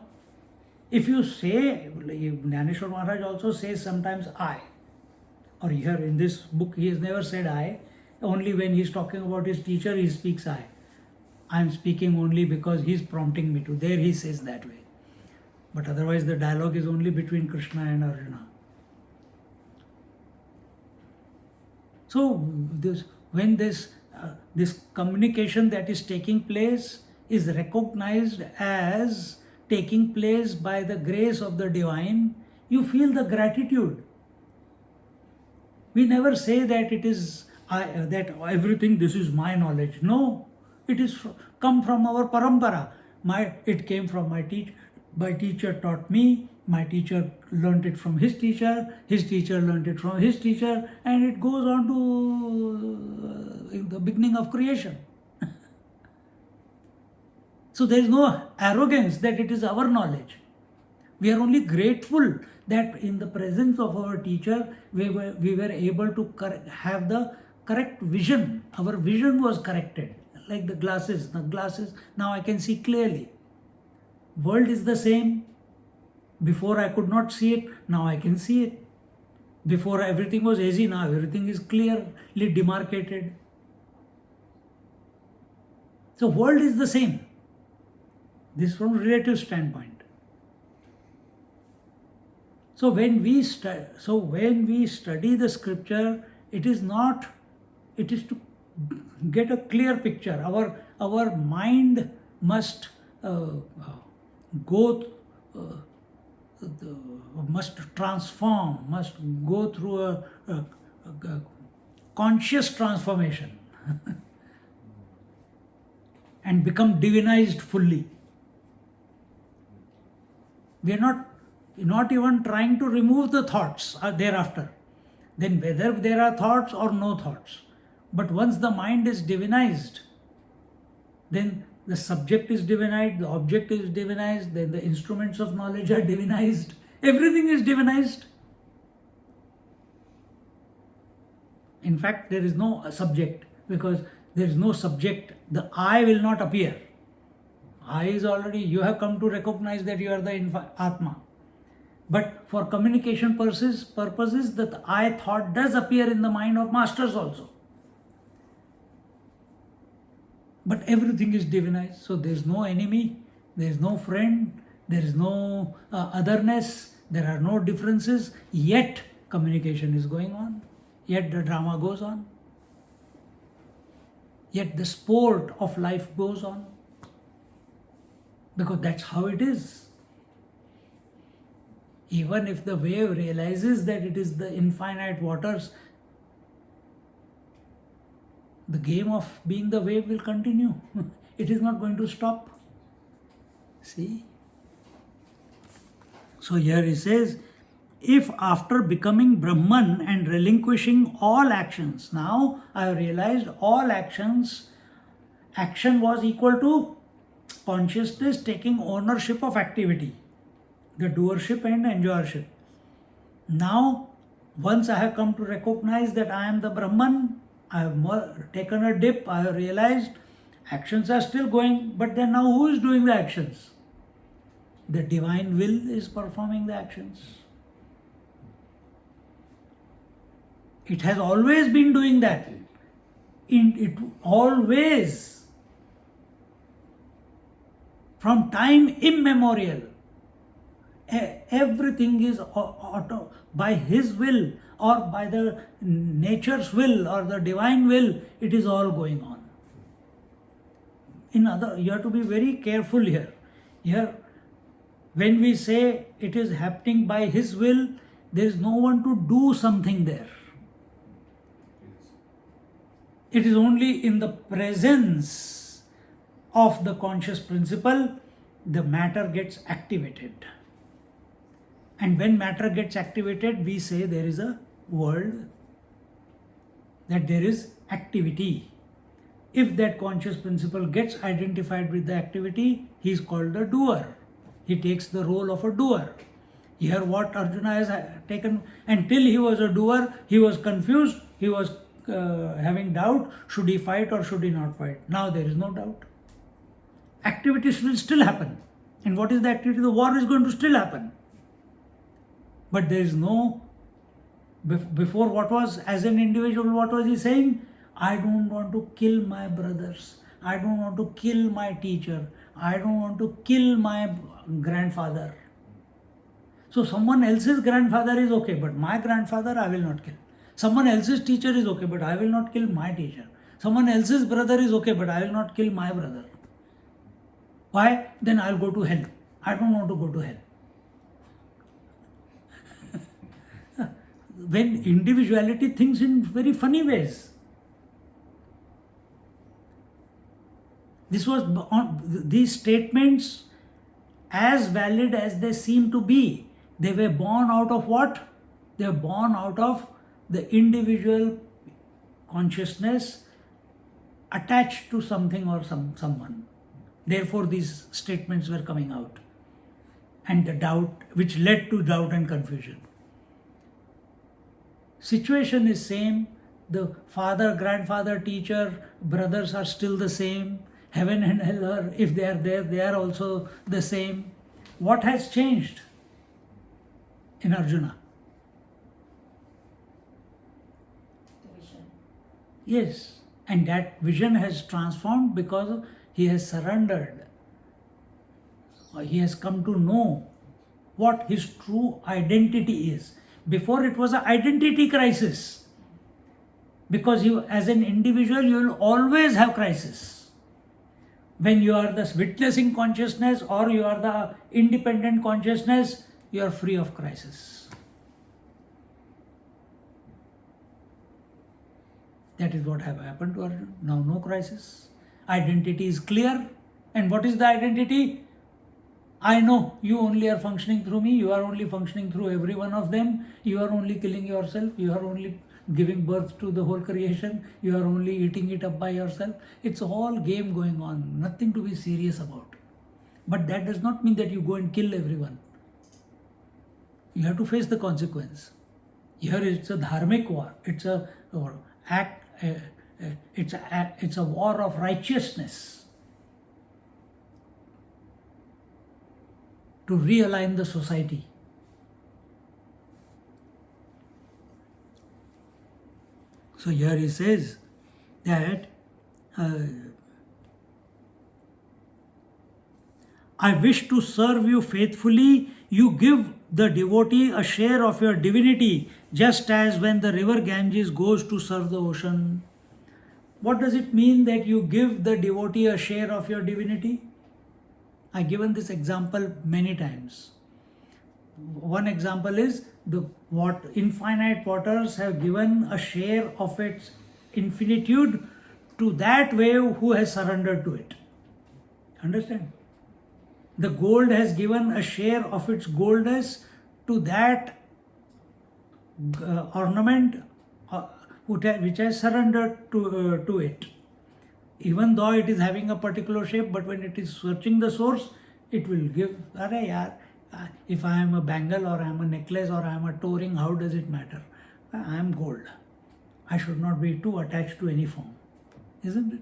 If you say, Gyaneshwari Maharaj also says sometimes I, or here in this book he has never said I, only when he is talking about his teacher he speaks I. I am speaking only because he is prompting me to. There he says that way. But otherwise the dialogue is only between Krishna and Arjuna. So when this communication that is taking place is recognized as taking place by the grace of the divine, you feel the gratitude. We never say that it is that everything this is my knowledge. No, it is come from our parampara. It came from my teacher. My teacher taught me. My teacher learnt it from his teacher learnt it from his teacher, and it goes on to the beginning of creation. So there is no arrogance that it is our knowledge. We are only grateful that in the presence of our teacher, we were able to have the correct vision. Our vision was corrected, like the glasses. Now I can see clearly. World is the same. Before I could not see it, now I can see it. Before everything was hazy, now everything is clearly demarcated. So world is the same. This from relative standpoint. So when we study the scripture, it is to get a clear picture. Our mind must must transform, must go through a conscious transformation and become divinized fully. We are not even trying to remove the thoughts thereafter. Then whether there are thoughts or no thoughts. But once the mind is divinized, then the subject is divinized, the object is divinized, then the instruments of knowledge are divinized. Everything is divinized. In fact, there is no subject, because there is no subject. The I will not appear. I is already, you have come to recognize that you are the Atma. But for communication purposes, the I thought does appear in the mind of masters also. But everything is divinized. So there is no enemy, there is no friend, there is no otherness, there are no differences. Yet communication is going on. Yet the drama goes on. Yet the sport of life goes on. Because that's how it is. Even if the wave realizes that it is the infinite waters, the game of being the wave will continue. It is not going to stop. See? So here he says, if after becoming Brahman and relinquishing all actions, now I have realized all actions, action was equal to consciousness taking ownership of activity, the doership and enjoyership. Now, once I have come to recognize that I am the Brahman, I have taken a dip, I have realized actions are still going, but then now who is doing the actions? The divine will is performing the actions. It has always been doing that. It always From time immemorial, everything is by His will or by the nature's will or the divine will, it is all going on. You have to be very careful here. Here, when we say it is happening by His will, there is no one to do something there. It is only in the presence of the conscious principle the matter gets activated. And when matter gets activated, we say there is a world, that there is activity. If that conscious principle gets identified with the activity, he is called the doer. He takes the role of a doer. Here what Arjuna has taken, until he was a doer, he was confused, he was having doubt, should he fight or should he not fight? Now there is no doubt. Activities will still happen. And what is the activity? The war is going to still happen. But there is no, before what was, as an individual, what was he saying? I don't want to kill my brothers. I don't want to kill my teacher. I don't want to kill my grandfather. So someone else's grandfather is okay, but my grandfather I will not kill. Someone else's teacher is okay, but I will not kill my teacher. Someone else's brother is okay, but I will not kill my brother. Why? Then I'll go to hell. I don't want to go to hell. When individuality thinks in very funny ways. These statements, as valid as they seem to be, they were born out of what? They were born out of the individual consciousness attached to something or someone. Therefore, these statements were coming out. And the doubt, which led to doubt and confusion. Situation is same. The father, grandfather, teacher, brothers are still the same. Heaven and hell are, if they are there, they are also the same. What has changed in Arjuna? The vision. Yes, and that vision has transformed because he has surrendered. He has come to know what his true identity is. Before it was an identity crisis. Because you, as an individual, you will always have crisis. When you are the witnessing consciousness or you are the independent consciousness, you are free of crisis. That is what have happened to Arjuna. Now no crisis. Identity is clear. And what is the identity? I know you only are functioning through me. You are only functioning through every one of them. You are only killing yourself. You are only giving birth to the whole creation. You are only eating it up by yourself. It's all game going on. Nothing to be serious about. But that does not mean that you go and kill everyone. You have to face the consequence. Here it's a dharmic war. It's a war of righteousness. To realign the society. So here he says that I wish to serve you faithfully. You give the devotee a share of your divinity, just as when the river Ganges goes to serve the ocean. What does it mean that you give the devotee a share of your divinity? I've given this example many times. One example is what infinite waters have given a share of its infinitude to that wave who has surrendered to it. Understand? The gold has given a share of its goldness to that ornament which has surrendered to it. Even though it is having a particular shape, but when it is searching the source, it will give, if I am a bangle or I am a necklace or I am a toe ring, how does it matter? I am gold. I should not be too attached to any form. Isn't it?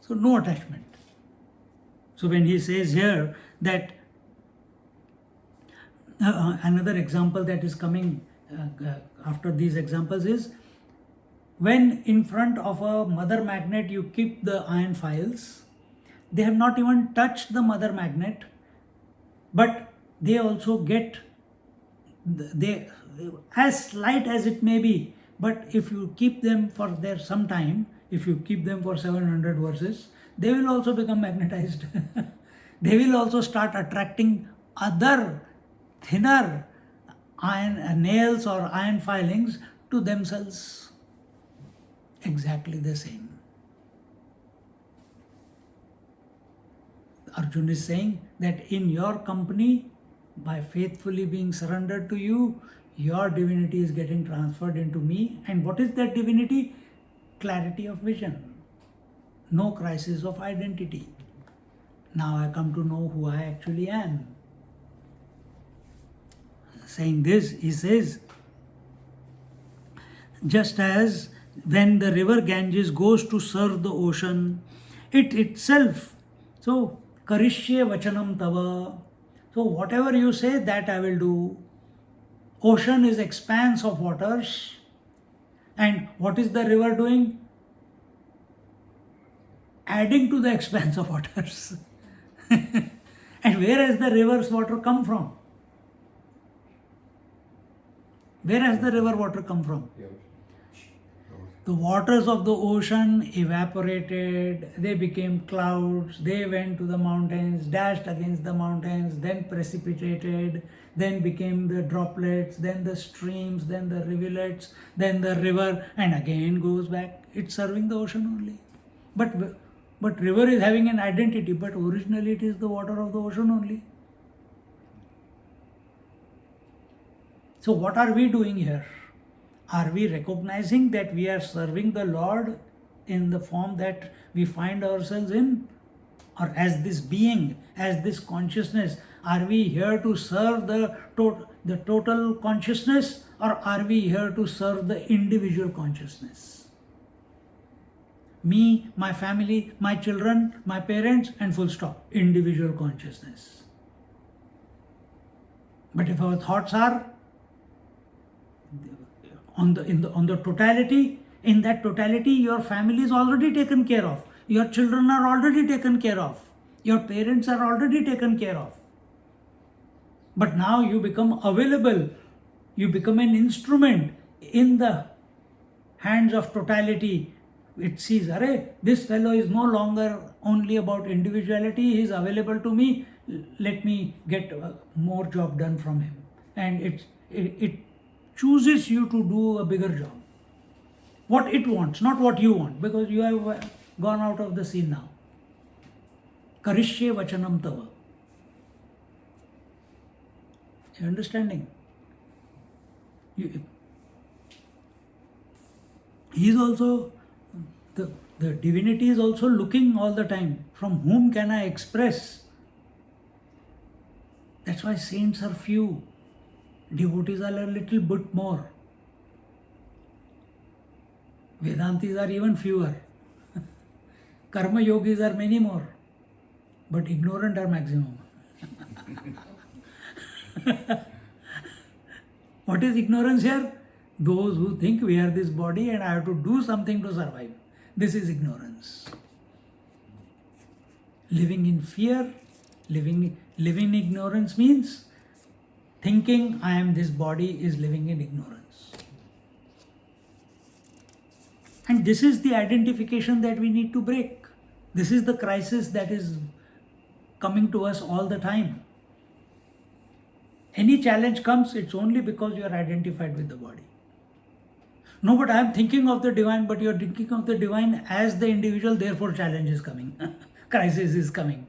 So no attachment. So when he says here that another example that is coming after these examples is when in front of a mother magnet you keep the iron files, they have not even touched the mother magnet, but they also get, they, as slight as it may be, but if you keep them for their some time, if you keep them for 700 verses, they will also become magnetized. They will also start attracting other thinner iron nails or iron filings to themselves. Exactly the same. Arjuna is saying that in your company, by faithfully being surrendered to you, your divinity is getting transferred into me. And what is that divinity? Clarity of vision. No crisis of identity. Now I come to know who I actually am. Saying this, he says, just as when the river Ganges goes to serve the ocean, it itself, so karishye vachanam tava, so whatever you say, that I will do. Ocean is expanse of waters, and what is the river doing? Adding to the expanse of waters. And where has the river's water come from? Where has the river water come from? The waters of the ocean evaporated, they became clouds, they went to the mountains, dashed against the mountains, then precipitated, then became the droplets, then the streams, then the rivulets, then the river, and again goes back. It's serving the ocean only. But river is having an identity, but originally it is the water of the ocean only. So what are we doing here? Are we recognizing that we are serving the Lord in the form that we find ourselves in? Or as this being, as this consciousness? Are we here to serve the total consciousness, or are we here to serve the individual consciousness? Me, my family, my children, my parents, and full stop. Individual consciousness. But if our thoughts are on the totality, in that totality, your family is already taken care of. Your children are already taken care of. Your parents are already taken care of. But now you become available. You become an instrument in the hands of totality. It sees, this fellow is no longer only about individuality, he is available to me, let me get more job done from him. And it chooses you to do a bigger job. What it wants, not what you want, because you have gone out of the scene now. Karishye vachanam tava. You understanding? He is also, the divinity is also looking all the time. From whom can I express? That's why saints are few. Devotees are a little bit more. Vedantis are even fewer. Karma yogis are many more. But ignorant are maximum. What is ignorance here? Those who think we are this body and I have to do something to survive. This is ignorance. Living in fear, living in ignorance means thinking I am this body is living in ignorance. And this is the identification that we need to break. This is the crisis that is coming to us all the time. Any challenge comes, it's only because you are identified with the body. No, but I am thinking of the divine, but you are thinking of the divine as the individual, therefore challenge is coming. Crisis is coming.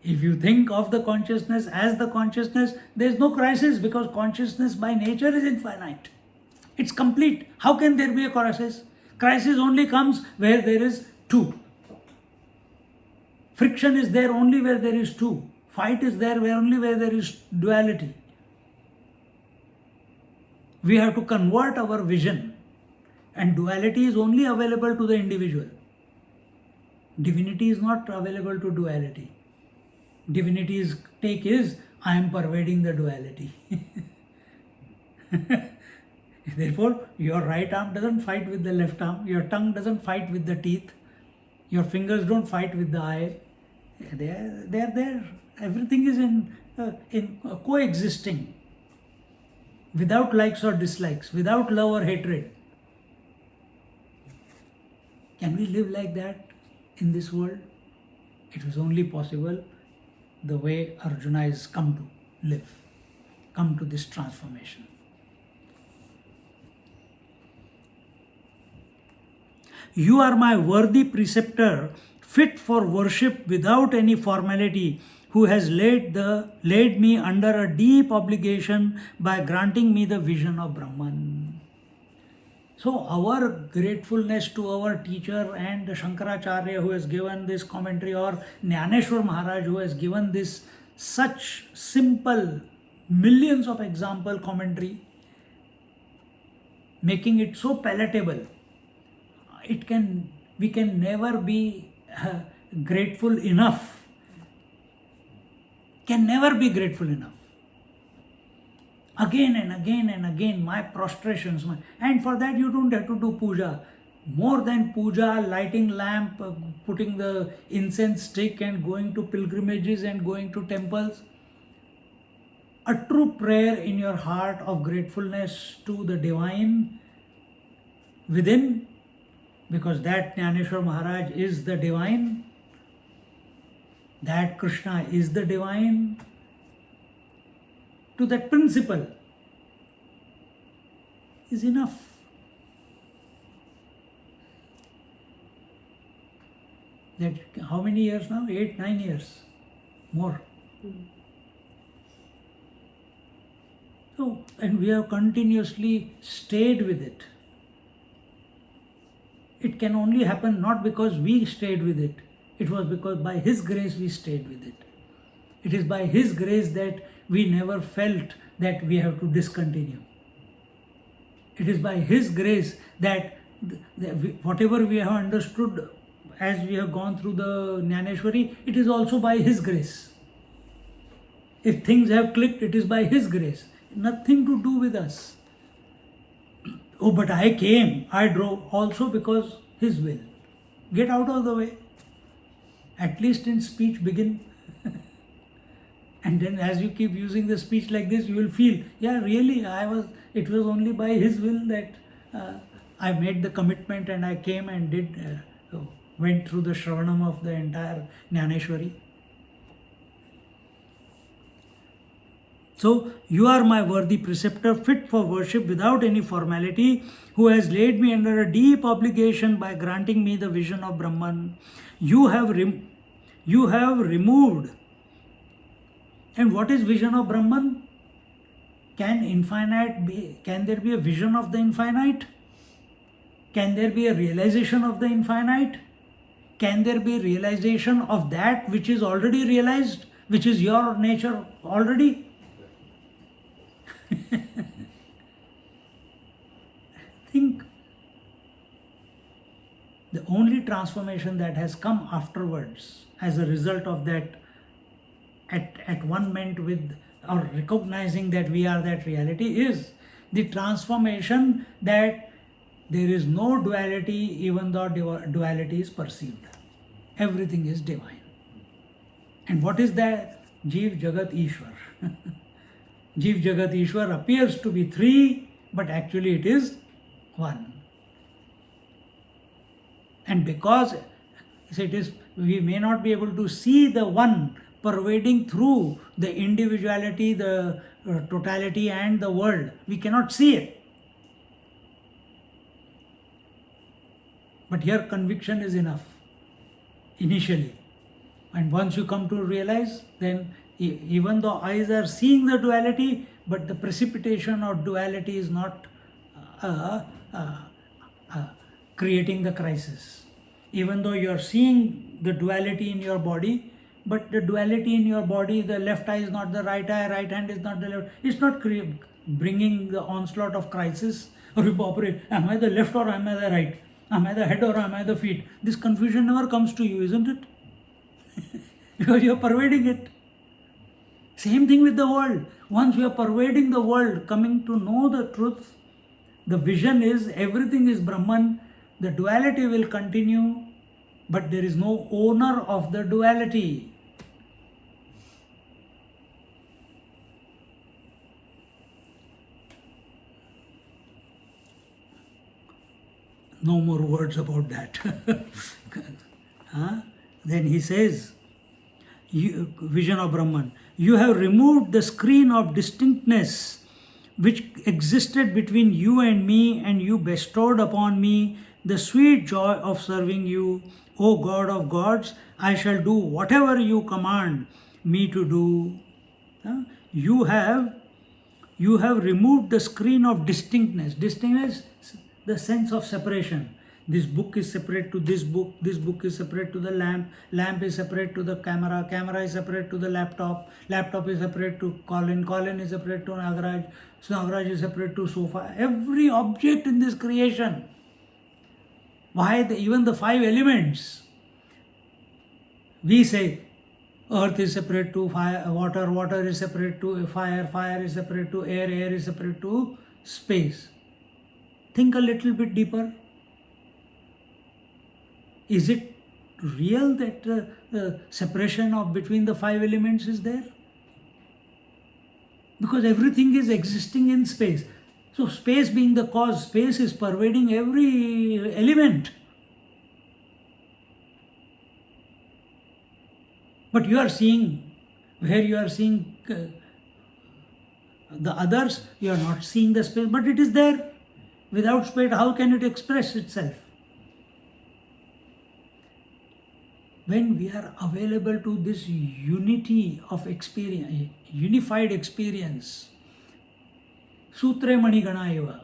If you think of the consciousness as the consciousness, there is no crisis because consciousness by nature is infinite. It's complete. How can there be a crisis? Crisis only comes where there is two. Friction is there only where there is two. Fight is there only where there is duality. We have to convert our vision. And duality is only available to the individual. Divinity is not available to duality. Divinity's take is, I am pervading the duality. Therefore, your right arm doesn't fight with the left arm, your tongue doesn't fight with the teeth, your fingers don't fight with the eye. They are there. Everything is in coexisting, without likes or dislikes, without love or hatred. Can we live like that in this world? It was only possible the way Arjuna has come to live, come to this transformation. You are my worthy preceptor, fit for worship without any formality, who has laid me under a deep obligation by granting me the vision of Brahman. So our gratefulness to our teacher and Shankaracharya who has given this commentary, or Jnaneshwari Maharaj who has given this such simple millions of example commentary, making it so palatable, we can never be grateful enough. Can never be grateful enough. Again and again and again, my prostrations, and for that you don't have to do puja. More than puja, lighting lamp, putting the incense stick and going to pilgrimages and going to temples. A true prayer in your heart of gratefulness to the divine within, because that Gyaneshwari Maharaj is the divine, that Krishna is the divine, to that principle is enough. That how many years now? 8, 9 years more. So, and we have continuously stayed with it. It can only happen not because we stayed with it. It was because by His grace we stayed with it. It is by His grace that we never felt that we have to discontinue. It is by His grace that whatever we have understood as we have gone through the Jnaneshwari, it is also by His grace. If things have clicked, it is by His grace. Nothing to do with us. Oh, but I came, I drove, also because His will. Get out of the way. At least in speech begin. And then as you keep using the speech like this, you will feel, yeah, really, it was only by His will that I made the commitment and I came and went through the Shravanam of the entire Jnaneshwari. So, you are my worthy preceptor, fit for worship without any formality, who has laid me under a deep obligation by granting me the vision of Brahman. You have removed. And what is vision of Brahman? Can there be a vision of the infinite? Can there be a realization of the infinite? Can there be realization of that which is already realized, which is your nature already? Think. The only transformation that has come afterwards as a result of that, at one ment with or recognizing that we are that reality, is the transformation that there is no duality even though duality is perceived. Everything is divine. And what is that? Jeev, Jagat, Ishwar. Jeev, Jagat, Ishwar appears to be three, but actually it is one. And because we may not be able to see the one pervading through the individuality, the totality and the world. We cannot see it. But here conviction is enough, initially. And once you come to realize, then even though eyes are seeing the duality, but the precipitation of duality is not creating the crisis. Even though you are seeing the duality in your body, but the duality in your body, the left eye is not the right eye, right hand is not the left, it's not bringing the onslaught of crisis. Am I the left or am I the right? Am I the head or am I the feet? This confusion never comes to you, isn't it? Because you are pervading it. Same thing with the world. Once you are pervading the world, coming to know the truth, The vision is everything is Brahman, the duality will continue, but there is no owner of the duality. No more words about that. Huh? Then he says, vision of Brahman, you have removed the screen of distinctness which existed between you and me, and you bestowed upon me the sweet joy of serving you. O God of gods, I shall do whatever you command me to do. Huh? You have removed the screen of distinctness. Distinctness, the sense of separation. This book is separate to this book is separate to the lamp is separate to the camera is separate to the laptop is separate to Colin is separate to Nagaraj is separate to sofa. Every object in this creation. Why even the 5 elements? We say earth is separate to fire, water is separate to fire is separate to air is separate to space. Think a little bit deeper. Is it real that the separation between the 5 elements is there? Because everything is existing in space. So space being the cause, space is pervading every element. But you are seeing, where you are seeing the others, you are not seeing the space, but it is there. Without space, how can it express itself? When we are available to this unity of experience, unified experience, Sutre Mani Ganaiva,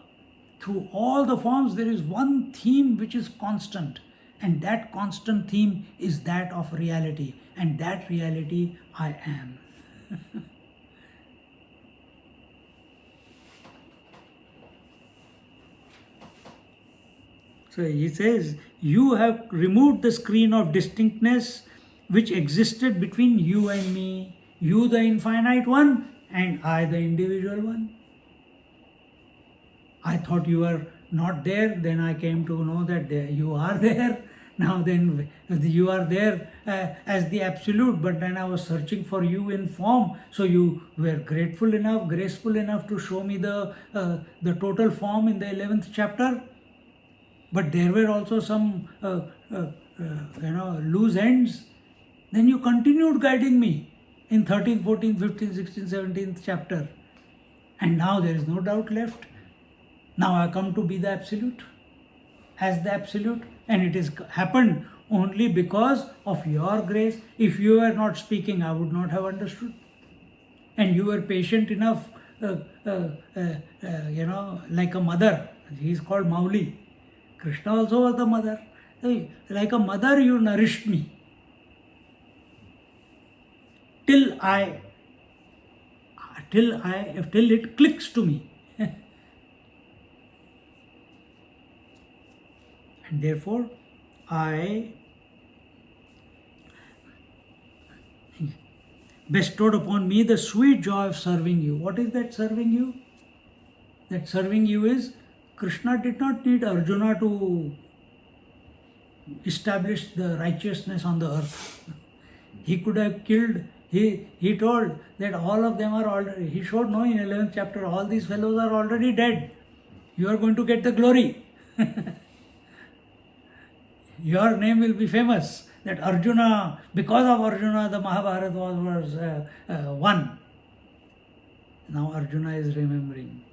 through all the forms there is one theme which is constant, and that constant theme is that of reality, and that reality I am. So he says, you have removed the screen of distinctness which existed between you and me, you the infinite one and I the individual one. I thought you were not there, then I came to know that you are there. Now then you are there as the absolute, but then I was searching for you in form, so you were graceful enough to show me the total form in the 11th chapter. But there were also some loose ends. Then you continued guiding me in 13th, 14th, 15th, 16th, 17th chapter. And now there is no doubt left. Now I come to be the absolute, as the absolute, and it has happened only because of your grace. If you were not speaking, I would not have understood. And you were patient enough, like a mother. He is called Mauli. Krishna also was the mother. Like a mother, you nourished me till it clicks to me. And therefore, I bestowed upon me the sweet joy of serving you. What is that serving you? That serving you is, Krishna did not need Arjuna to establish the righteousness on the earth. He could have killed, he told that all of them are already, he showed no in 11th chapter, all these fellows are already dead. You are going to get the glory. Your name will be famous. That Arjuna, because of Arjuna, the Mahabharata was won. Now Arjuna is remembering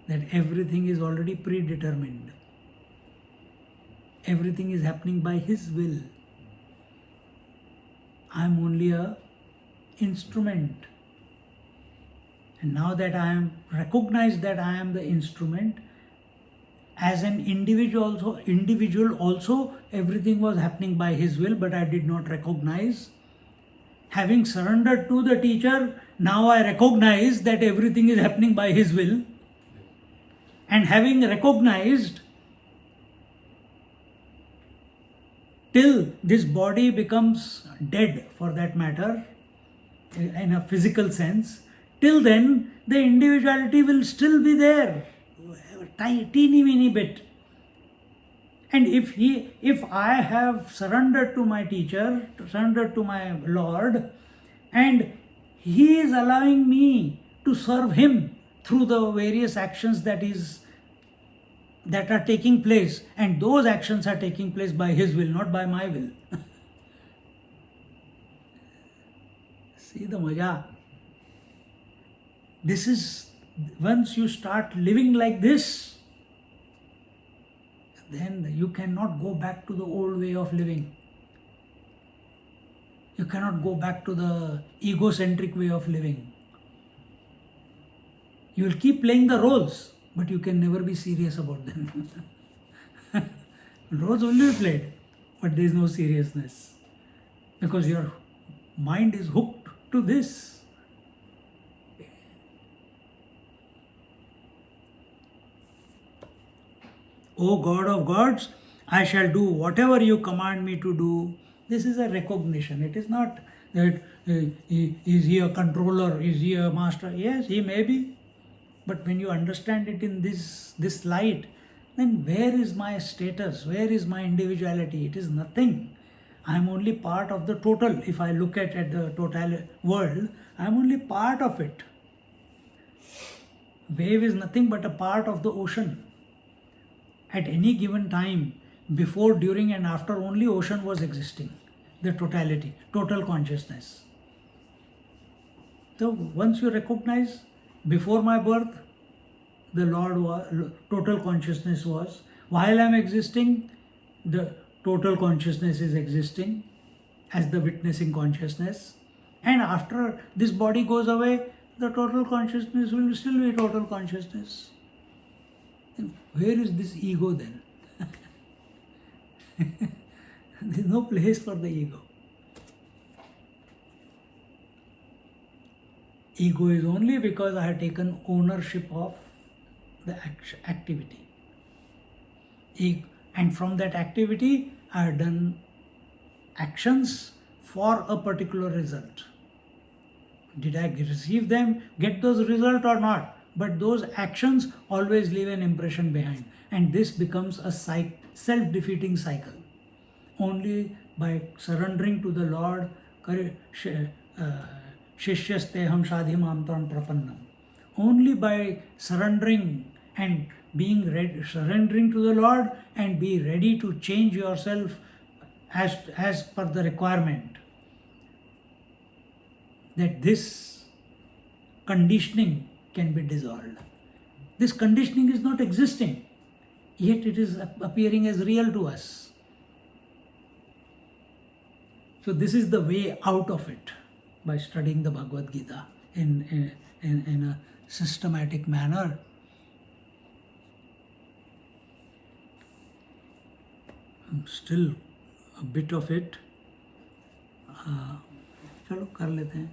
that everything is already predetermined. Everything is happening by his will. I am only an instrument. And now that I am recognized that I am the instrument, as an individual also, everything was happening by his will, but I did not recognize. Having surrendered to the teacher, now I recognize that everything is happening by his will. And having recognized, till this body becomes dead, for that matter, in a physical sense, till then the individuality will still be there. teeny weeny bit. And if I have surrendered to my teacher, surrendered to my Lord, and he is allowing me to serve him through the various actions that are taking place, and those actions are taking place by his will, not by my will. See the maja. This is, once you start living like this, then you cannot go back to the old way of living. You cannot go back to the egocentric way of living. You will keep playing the roles, but you can never be serious about them. Roles only be played, but there is no seriousness, because your mind is hooked to this. O God of gods, I shall do whatever you command me to do. This is a recognition. It is not that is he a controller, is he a master? Yes, he may be. But when you understand it in this light, then where is my status? Where is my individuality? It is nothing. I am only part of the total. If I look at the total world, I am only part of it. Wave is nothing but a part of the ocean. At any given time, before, during and after, only ocean was existing. The totality, total consciousness. So once you recognize, before my birth, the Lord was, total consciousness was. While I am existing, the total consciousness is existing as the witnessing consciousness. And after this body goes away, the total consciousness will still be total consciousness. And where is this ego then? There is no place for the ego. Ego is only because I have taken ownership of the activity. And from that activity, I have done actions for a particular result. Did I receive them, get those results or not? But those actions always leave an impression behind. And this becomes a self-defeating cycle. Only by surrendering to the Lord, Shishyasteham shadhimam tam prapannam. Only by surrendering and being ready, surrendering to the Lord and be ready to change yourself as per the requirement, that this conditioning can be dissolved. This conditioning is not existing, yet it is appearing as real to us. So this is the way out of it, by studying the Bhagavad Gita in a systematic manner. Still a bit of it. चलो कर लेते हैं.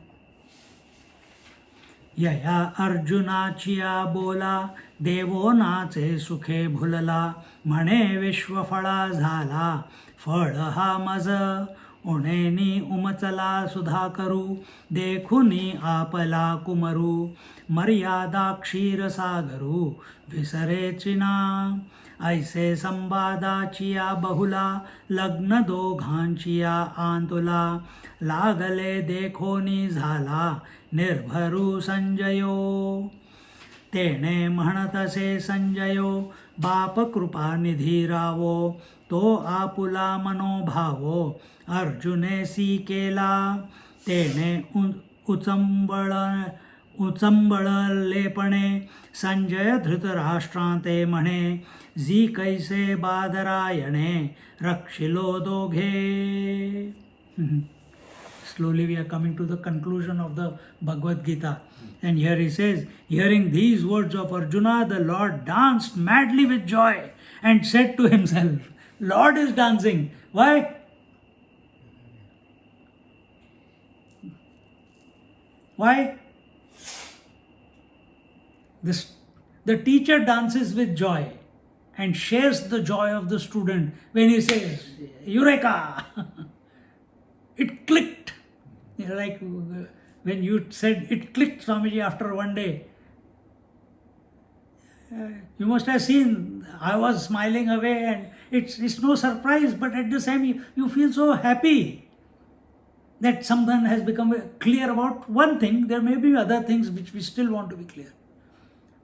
यया अर्जुनाचिया बोला देवो नाचे सुखे भुलला म्हणे विश्वफळा झाला फळ हा मज उणेनी उमचला सुधा करू देखुनी आपला कुमरू मर्यादा क्षीरसागरू विसरे चिना ऐसे संवादाचिया बहुला लग्न दोघांचिया आंतुला लागले देखोनी झाला निर्भरू संजयो तेणे म्हणतसे संजयो बाप कृपा निधी रावो तो आपुला मनोभावो अर्जुनेसी केला तेणे उचंबळलेपणे संजय धृतराष्ट्रांते म्हणे जी कैसे बादरायणे रक्षिलो दोघे. Slowly we are coming to the conclusion of the Bhagavad Gita. And here he says, hearing these words of Arjuna, the Lord danced madly with joy and said to himself, Lord is dancing. Why? Why? The teacher dances with joy and shares the joy of the student when he says, Eureka! It clicked. Like when you said it clicked, Swamiji, after one day. You must have seen, I was smiling away, and it's no surprise, but at the same you feel so happy that someone has become clear about one thing. There may be other things which we still want to be clear.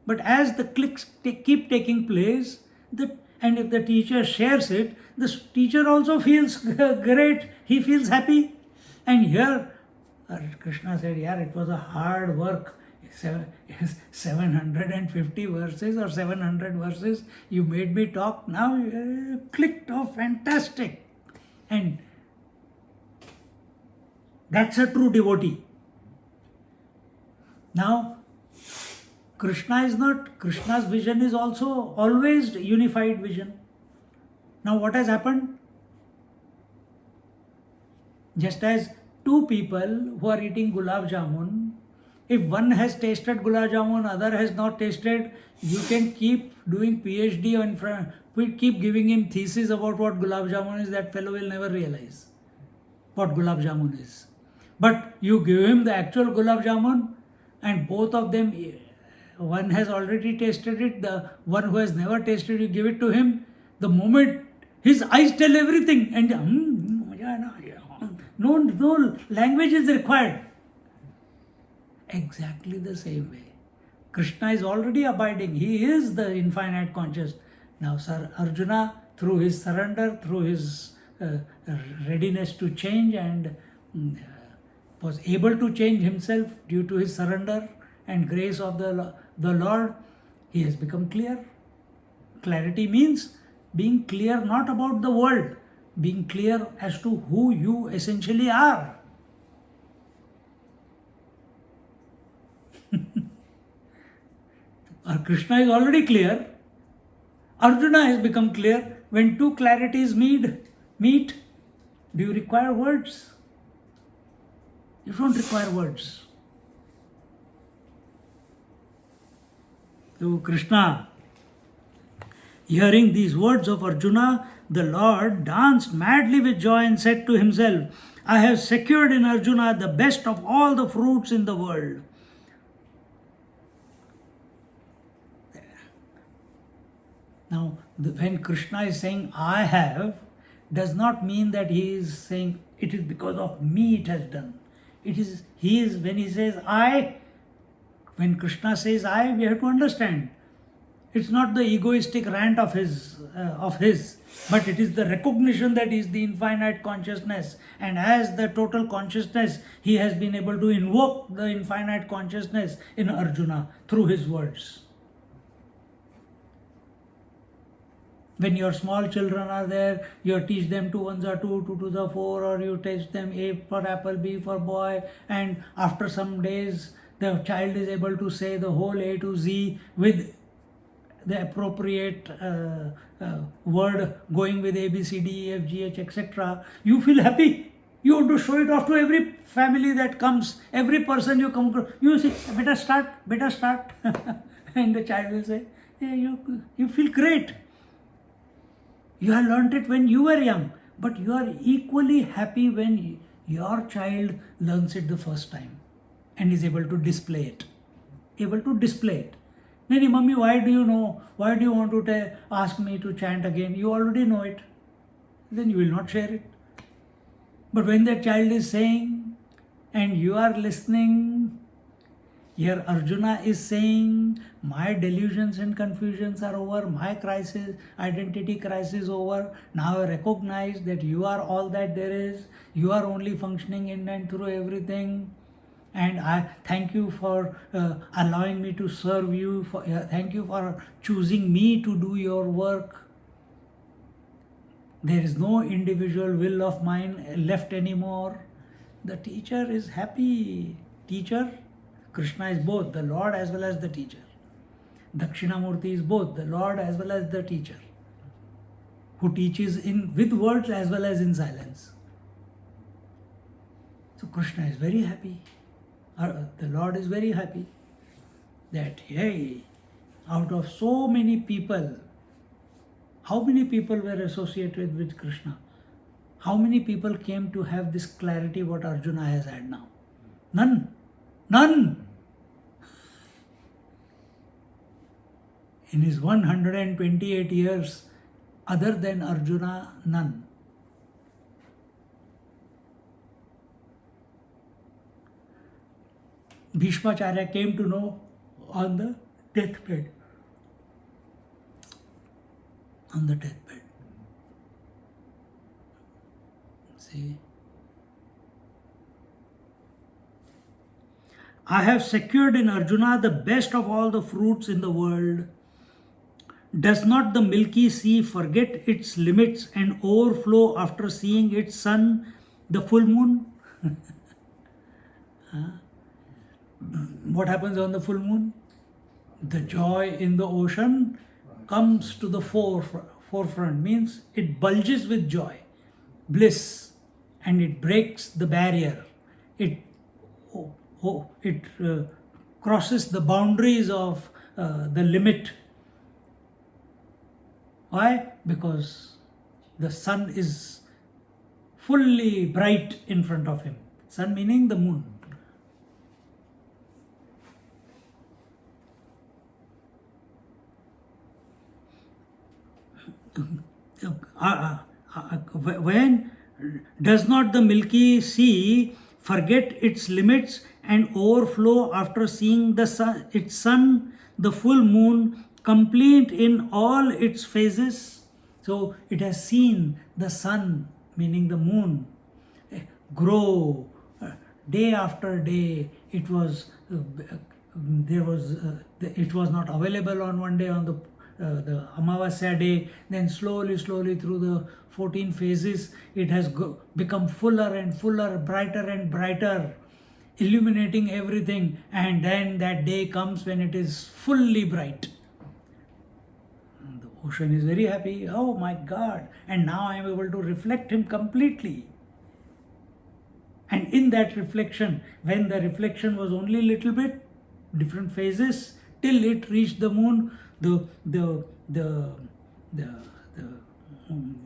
But as the clicks keep taking place, and if the teacher shares it, the teacher also feels great, he feels happy. And here, Krishna said, yeah, it was a hard work. 750 verses or 700 verses, you made me talk, now clicked off, fantastic. And that's a true devotee. Now, Krishna's vision is also always unified vision. Now what has happened? Just as two people who are eating gulab jamun, if one has tasted gulab jamun, other has not tasted, you can keep doing PhD on front, we keep giving him thesis about what gulab jamun is, that fellow will never realize what gulab jamun is. But you give him the actual gulab jamun, and both of them, one has already tasted it, the one who has never tasted, you give it to him, the moment his eyes tell everything, and no language is required. Exactly the same way. Krishna is already abiding. He is the infinite conscious. Now, Sir Arjuna, through his surrender, through his readiness to change, and was able to change himself due to his surrender and grace of the Lord, he has become clear. Clarity means being clear not about the world, being clear as to who you essentially are. Krishna is already clear. Arjuna has become clear. When two clarities meet, do you require words? You don't require words. So Krishna, hearing these words of Arjuna, the Lord danced madly with joy and said to himself, I have secured in Arjuna the best of all the fruits in the world. Now, when Krishna is saying I have, does not mean that he is saying it is because of me it has done. When he says I, when Krishna says I, we have to understand. It's not the egoistic rant of his, but it is the recognition that he is the infinite consciousness. And as the total consciousness, he has been able to invoke the infinite consciousness in Arjuna through his words. When your small children are there, you teach them 2 ones are 2, 2 twos are 4, or you teach them A for apple, B for boy, and after some days, the child is able to say the whole A to Z with the appropriate word going with A, B, C, D, E, F, G, H, etc. You feel happy. You want to show it off to every family that comes, every person you come across. You say, better start. And the child will say, yeah, you feel great. You have learnt it when you were young, but you are equally happy when your child learns it the first time and is able to display it. Nani, Mummy, why do you know? Why do you want to ask me to chant again? You already know it. Then you will not share it. But when the child is saying and you are listening, here Arjuna is saying, my delusions and confusions are over, my crisis, identity crisis over. Now I recognize that you are all that there is. You are only functioning in and through everything. And I thank you for allowing me to serve you. Thank you for choosing me to do your work. There is no individual will of mine left anymore. The teacher is happy. Teacher, Krishna is both the Lord as well as the teacher. Dakshinamurti is both the Lord as well as the teacher, who teaches with words as well as in silence. So Krishna is very happy. The Lord is very happy that, hey, out of so many people, how many people were associated with Krishna? How many people came to have this clarity what Arjuna has had now? None. In his 128 years, other than Arjuna, none. Bhishmacharya came to know on the deathbed. On the deathbed. See? I have secured in Arjuna the best of all the fruits in the world. Does not the milky sea forget its limits and overflow after seeing its sun, the full moon? What happens on the full moon? The joy in the ocean comes to the forefront, means it bulges with joy, bliss, and it breaks the barrier. It crosses the boundaries of the limit. Why? Because the sun is fully bright in front of him. Sun meaning the moon. When does not the milky sea forget its limits and overflow after seeing the sun, its sun, the full moon, complete in all its phases? So it has seen the sun, meaning the moon, grow day after day. It was not available on one day on the Amavasya day. Then slowly through the 14 phases, it has become fuller and fuller, brighter and brighter, illuminating everything. And then that day comes when it is fully bright. The ocean is very happy. Oh my God! And now I am able to reflect him completely. And in that reflection, when the reflection was only a little bit, different phases, till it reached the moon, the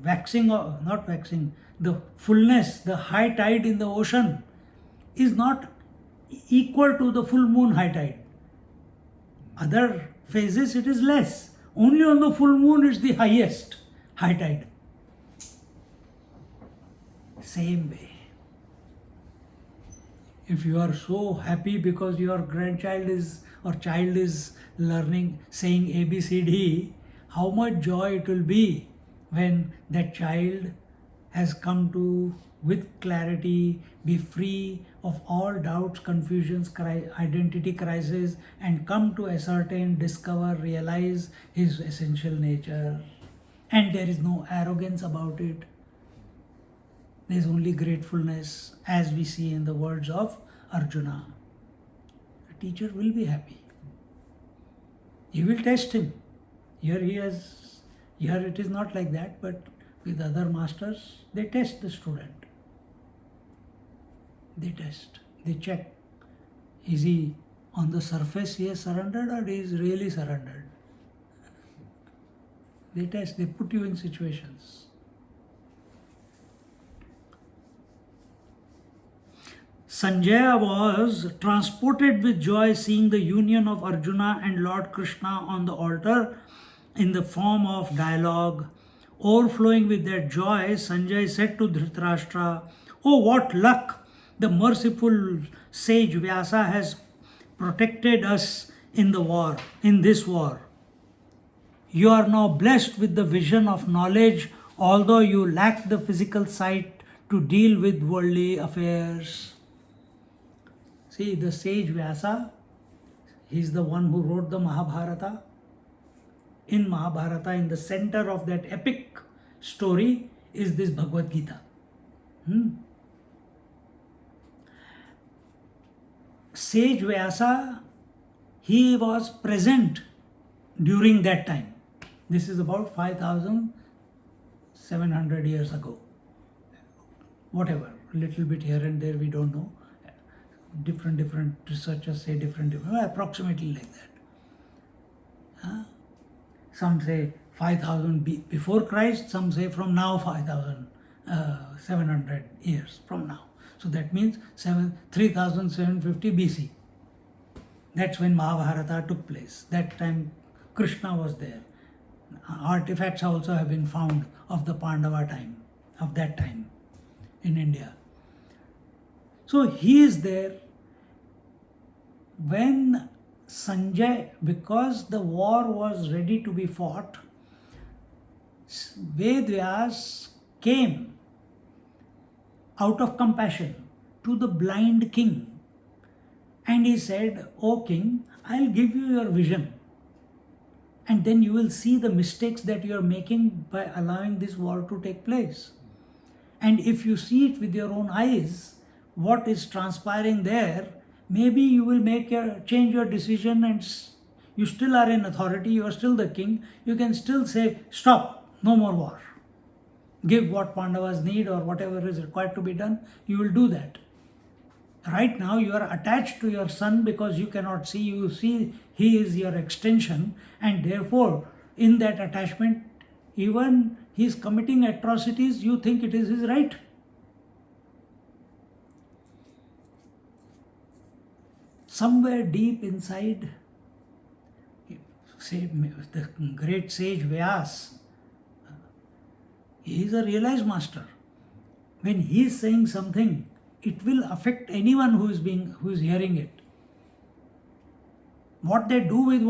waxing or not waxing, the fullness, the high tide in the ocean is not equal to the full moon high tide. Other phases it is less. Only on the full moon is the highest high tide. Same way. If you are so happy because your grandchild is or child is learning, saying ABCD, how much joy it will be when that child has come to, with clarity, be free of all doubts, confusions, identity crisis, and come to ascertain, discover, realize his essential nature. And there is no arrogance about it. There is only gratefulness, as we see in the words of Arjuna. The teacher will be happy. He will test him. Here it is not like that, but with other masters, they test the student. They test, they check. Is he on the surface he has surrendered or he is really surrendered? They test, they put you in situations. Sanjaya was transported with joy seeing the union of Arjuna and Lord Krishna on the altar in the form of dialogue. Overflowing with that joy, Sanjay said to Dhritarashtra, "Oh, what luck! The merciful sage Vyasa has protected us in this war. You are now blessed with the vision of knowledge, although you lack the physical sight to deal with worldly affairs." See, the sage Vyasa, he is the one who wrote the Mahabharata. In Mahabharata, in the center of that epic story is this Bhagavad Gita. Sage Vyasa, he was present during that time. This is about 5,700 years ago. Whatever, a little bit here and there, we don't know. Different researchers say different, approximately like that. Some say 5,000 before Christ, some say from now 5,700 years from now. So that means 3,750 BC. That's when Mahabharata took place. That time Krishna was there. Artifacts also have been found of the Pandava time, of that time in India. So he is there. When Sanjay, because the war was ready to be fought, Vedvyas came out of compassion to the blind king and he said, "O king, I'll give you your vision and then you will see the mistakes that you are making by allowing this war to take place. And if you see it with your own eyes, what is transpiring there, maybe you will change your decision and you still are in authority, you are still the king, you can still say, stop, no more war. Give what Pandavas need or whatever is required to be done, you will do that. Right now you are attached to your son because you cannot see, you see he is your extension and therefore in that attachment, even he is committing atrocities, you think it is his right. Somewhere deep inside, say, the great sage Vyas, he is a realized master. When he is saying something, it will affect anyone who is hearing it. What they do with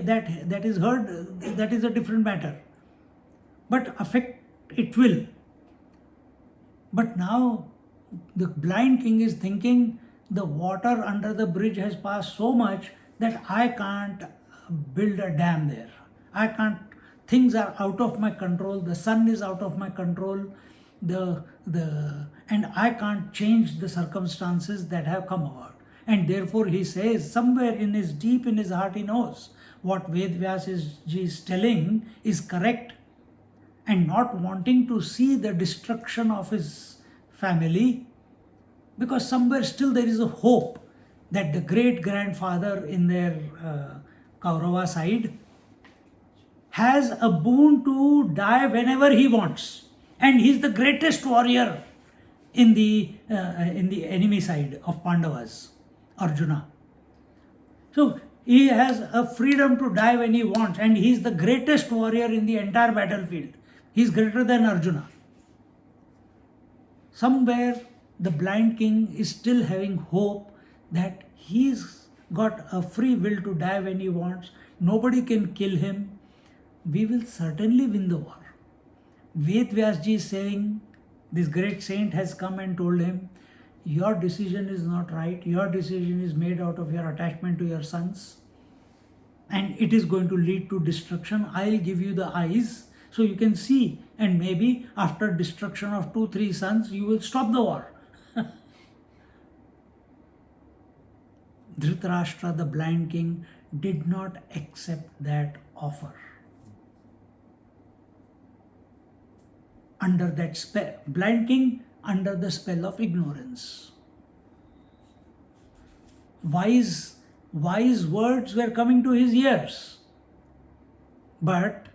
that is heard, that is a different matter. But affect it will. But now the blind king is thinking the water under the bridge has passed so much that I can't build a dam there. I can't, things are out of my control, the sun is out of my control, and I can't change the circumstances that have come about. And therefore he says, somewhere deep in his heart he knows what Vedvyas is telling is correct, and not wanting to see the destruction of his family, because somewhere still there is a hope that the great grandfather in their Kaurava side has a boon to die whenever he wants, and he is the greatest warrior in the enemy side of Pandavas, Arjuna. So he has a freedom to die when he wants, and he is the greatest warrior in the entire battlefield. He is greater than Arjuna. Somewhere the blind king is still having hope that he's got a free will to die when he wants. Nobody can kill him. We will certainly win the war. Vedvyasji is saying, this great saint has come and told him, your decision is not right. Your decision is made out of your attachment to your sons, and it is going to lead to destruction. I'll give you the eyes so you can see, and maybe after destruction of 2-3 sons, you will stop the war. Dhritarashtra, the blind king, did not accept that offer. Under that spell, blind king under the spell of ignorance. Wise words were coming to his ears, but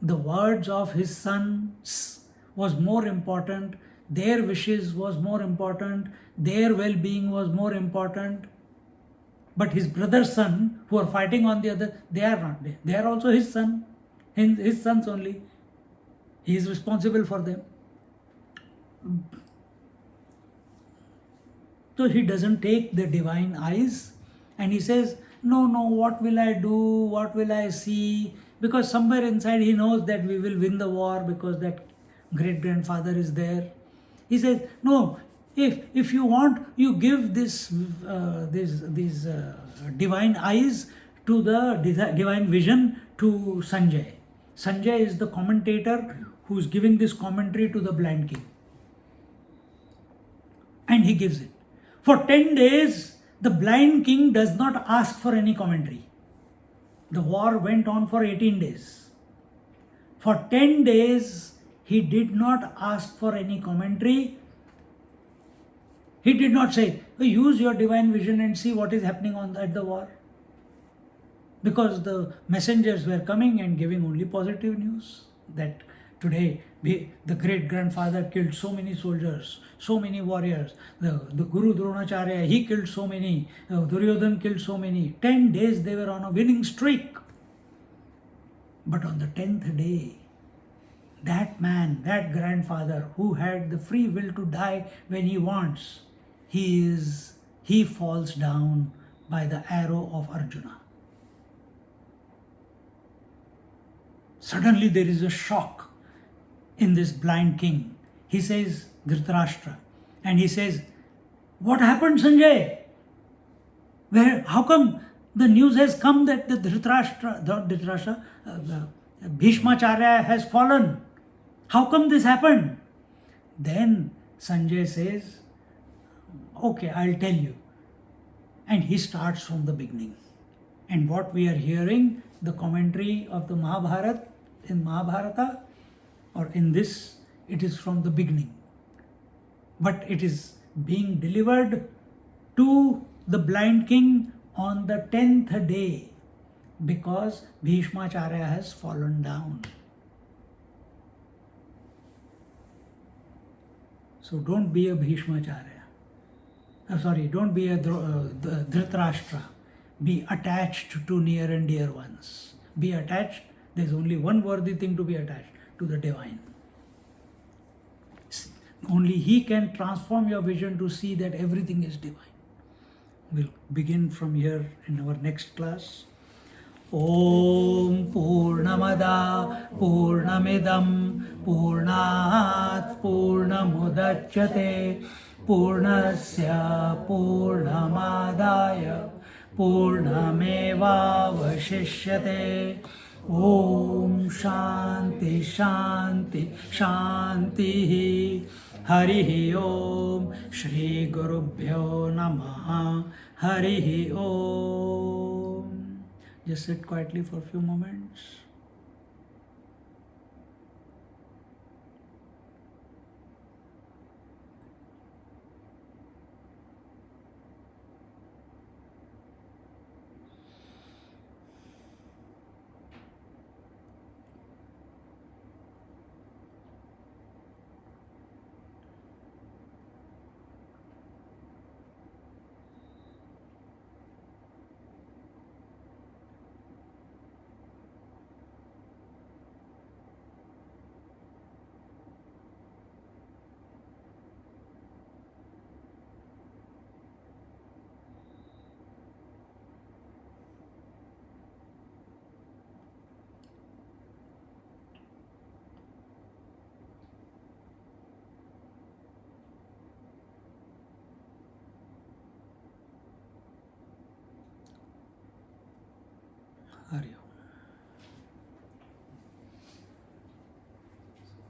the words of his sons was more important, their wishes was more important, their well-being was more important. But his brother's son, who are fighting on the other, they are not there. They are also his son, his sons only. He is responsible for them. So he doesn't take the divine eyes and he says, no, what will I do? What will I see? Because somewhere inside he knows that we will win the war because that great grandfather is there. He says, no, if you want, you give these divine eyes to the divine vision to Sanjay. Sanjay is the commentator who is giving this commentary to the blind king. And he gives it. For 10 days, the blind king does not ask for any commentary. The war went on for 18 days. For 10 days, he did not ask for any commentary. He did not say, use your divine vision and see what is happening at the war. Because the messengers were coming and giving only positive news. That today, the great grandfather killed so many soldiers, so many warriors. The Guru Dronacharya, he killed so many. Duryodhan killed so many. 10 days they were on a winning streak. But on the 10th day, that man, that grandfather who had the free will to die when he wants, he falls down by the arrow of Arjuna. Suddenly there is a shock in this blind king. He says, Dhritarashtra, and he says, "What happened, Sanjay? How come the news has come that the Bhishmacharya has fallen? How come this happened?" Then Sanjay says, "Okay, I'll tell you." And he starts from the beginning. And what we are hearing, the commentary of the Mahabharata, in Mahabharata, or in this, it is from the beginning. But it is being delivered to the blind king on the 10th day because Bhishmacharya has fallen down. So don't be a Bhishmacharya. Don't be a Dhritarashtra. Be attached to near and dear ones. Be attached. There's only one worthy thing to be attached, to the divine. Only he can transform your vision to see that everything is divine. We'll begin from here in our next class. Om Purnamada Purnamidam Purnat Purnamudachyate Purnasya Purnamadaya Purnameva Vashishyate. Om Shanti Shanti Shanti. Harihi Om. Shri Gurubhyo Namaha. Harihi Om. Just sit quietly for a few moments. Hari Om.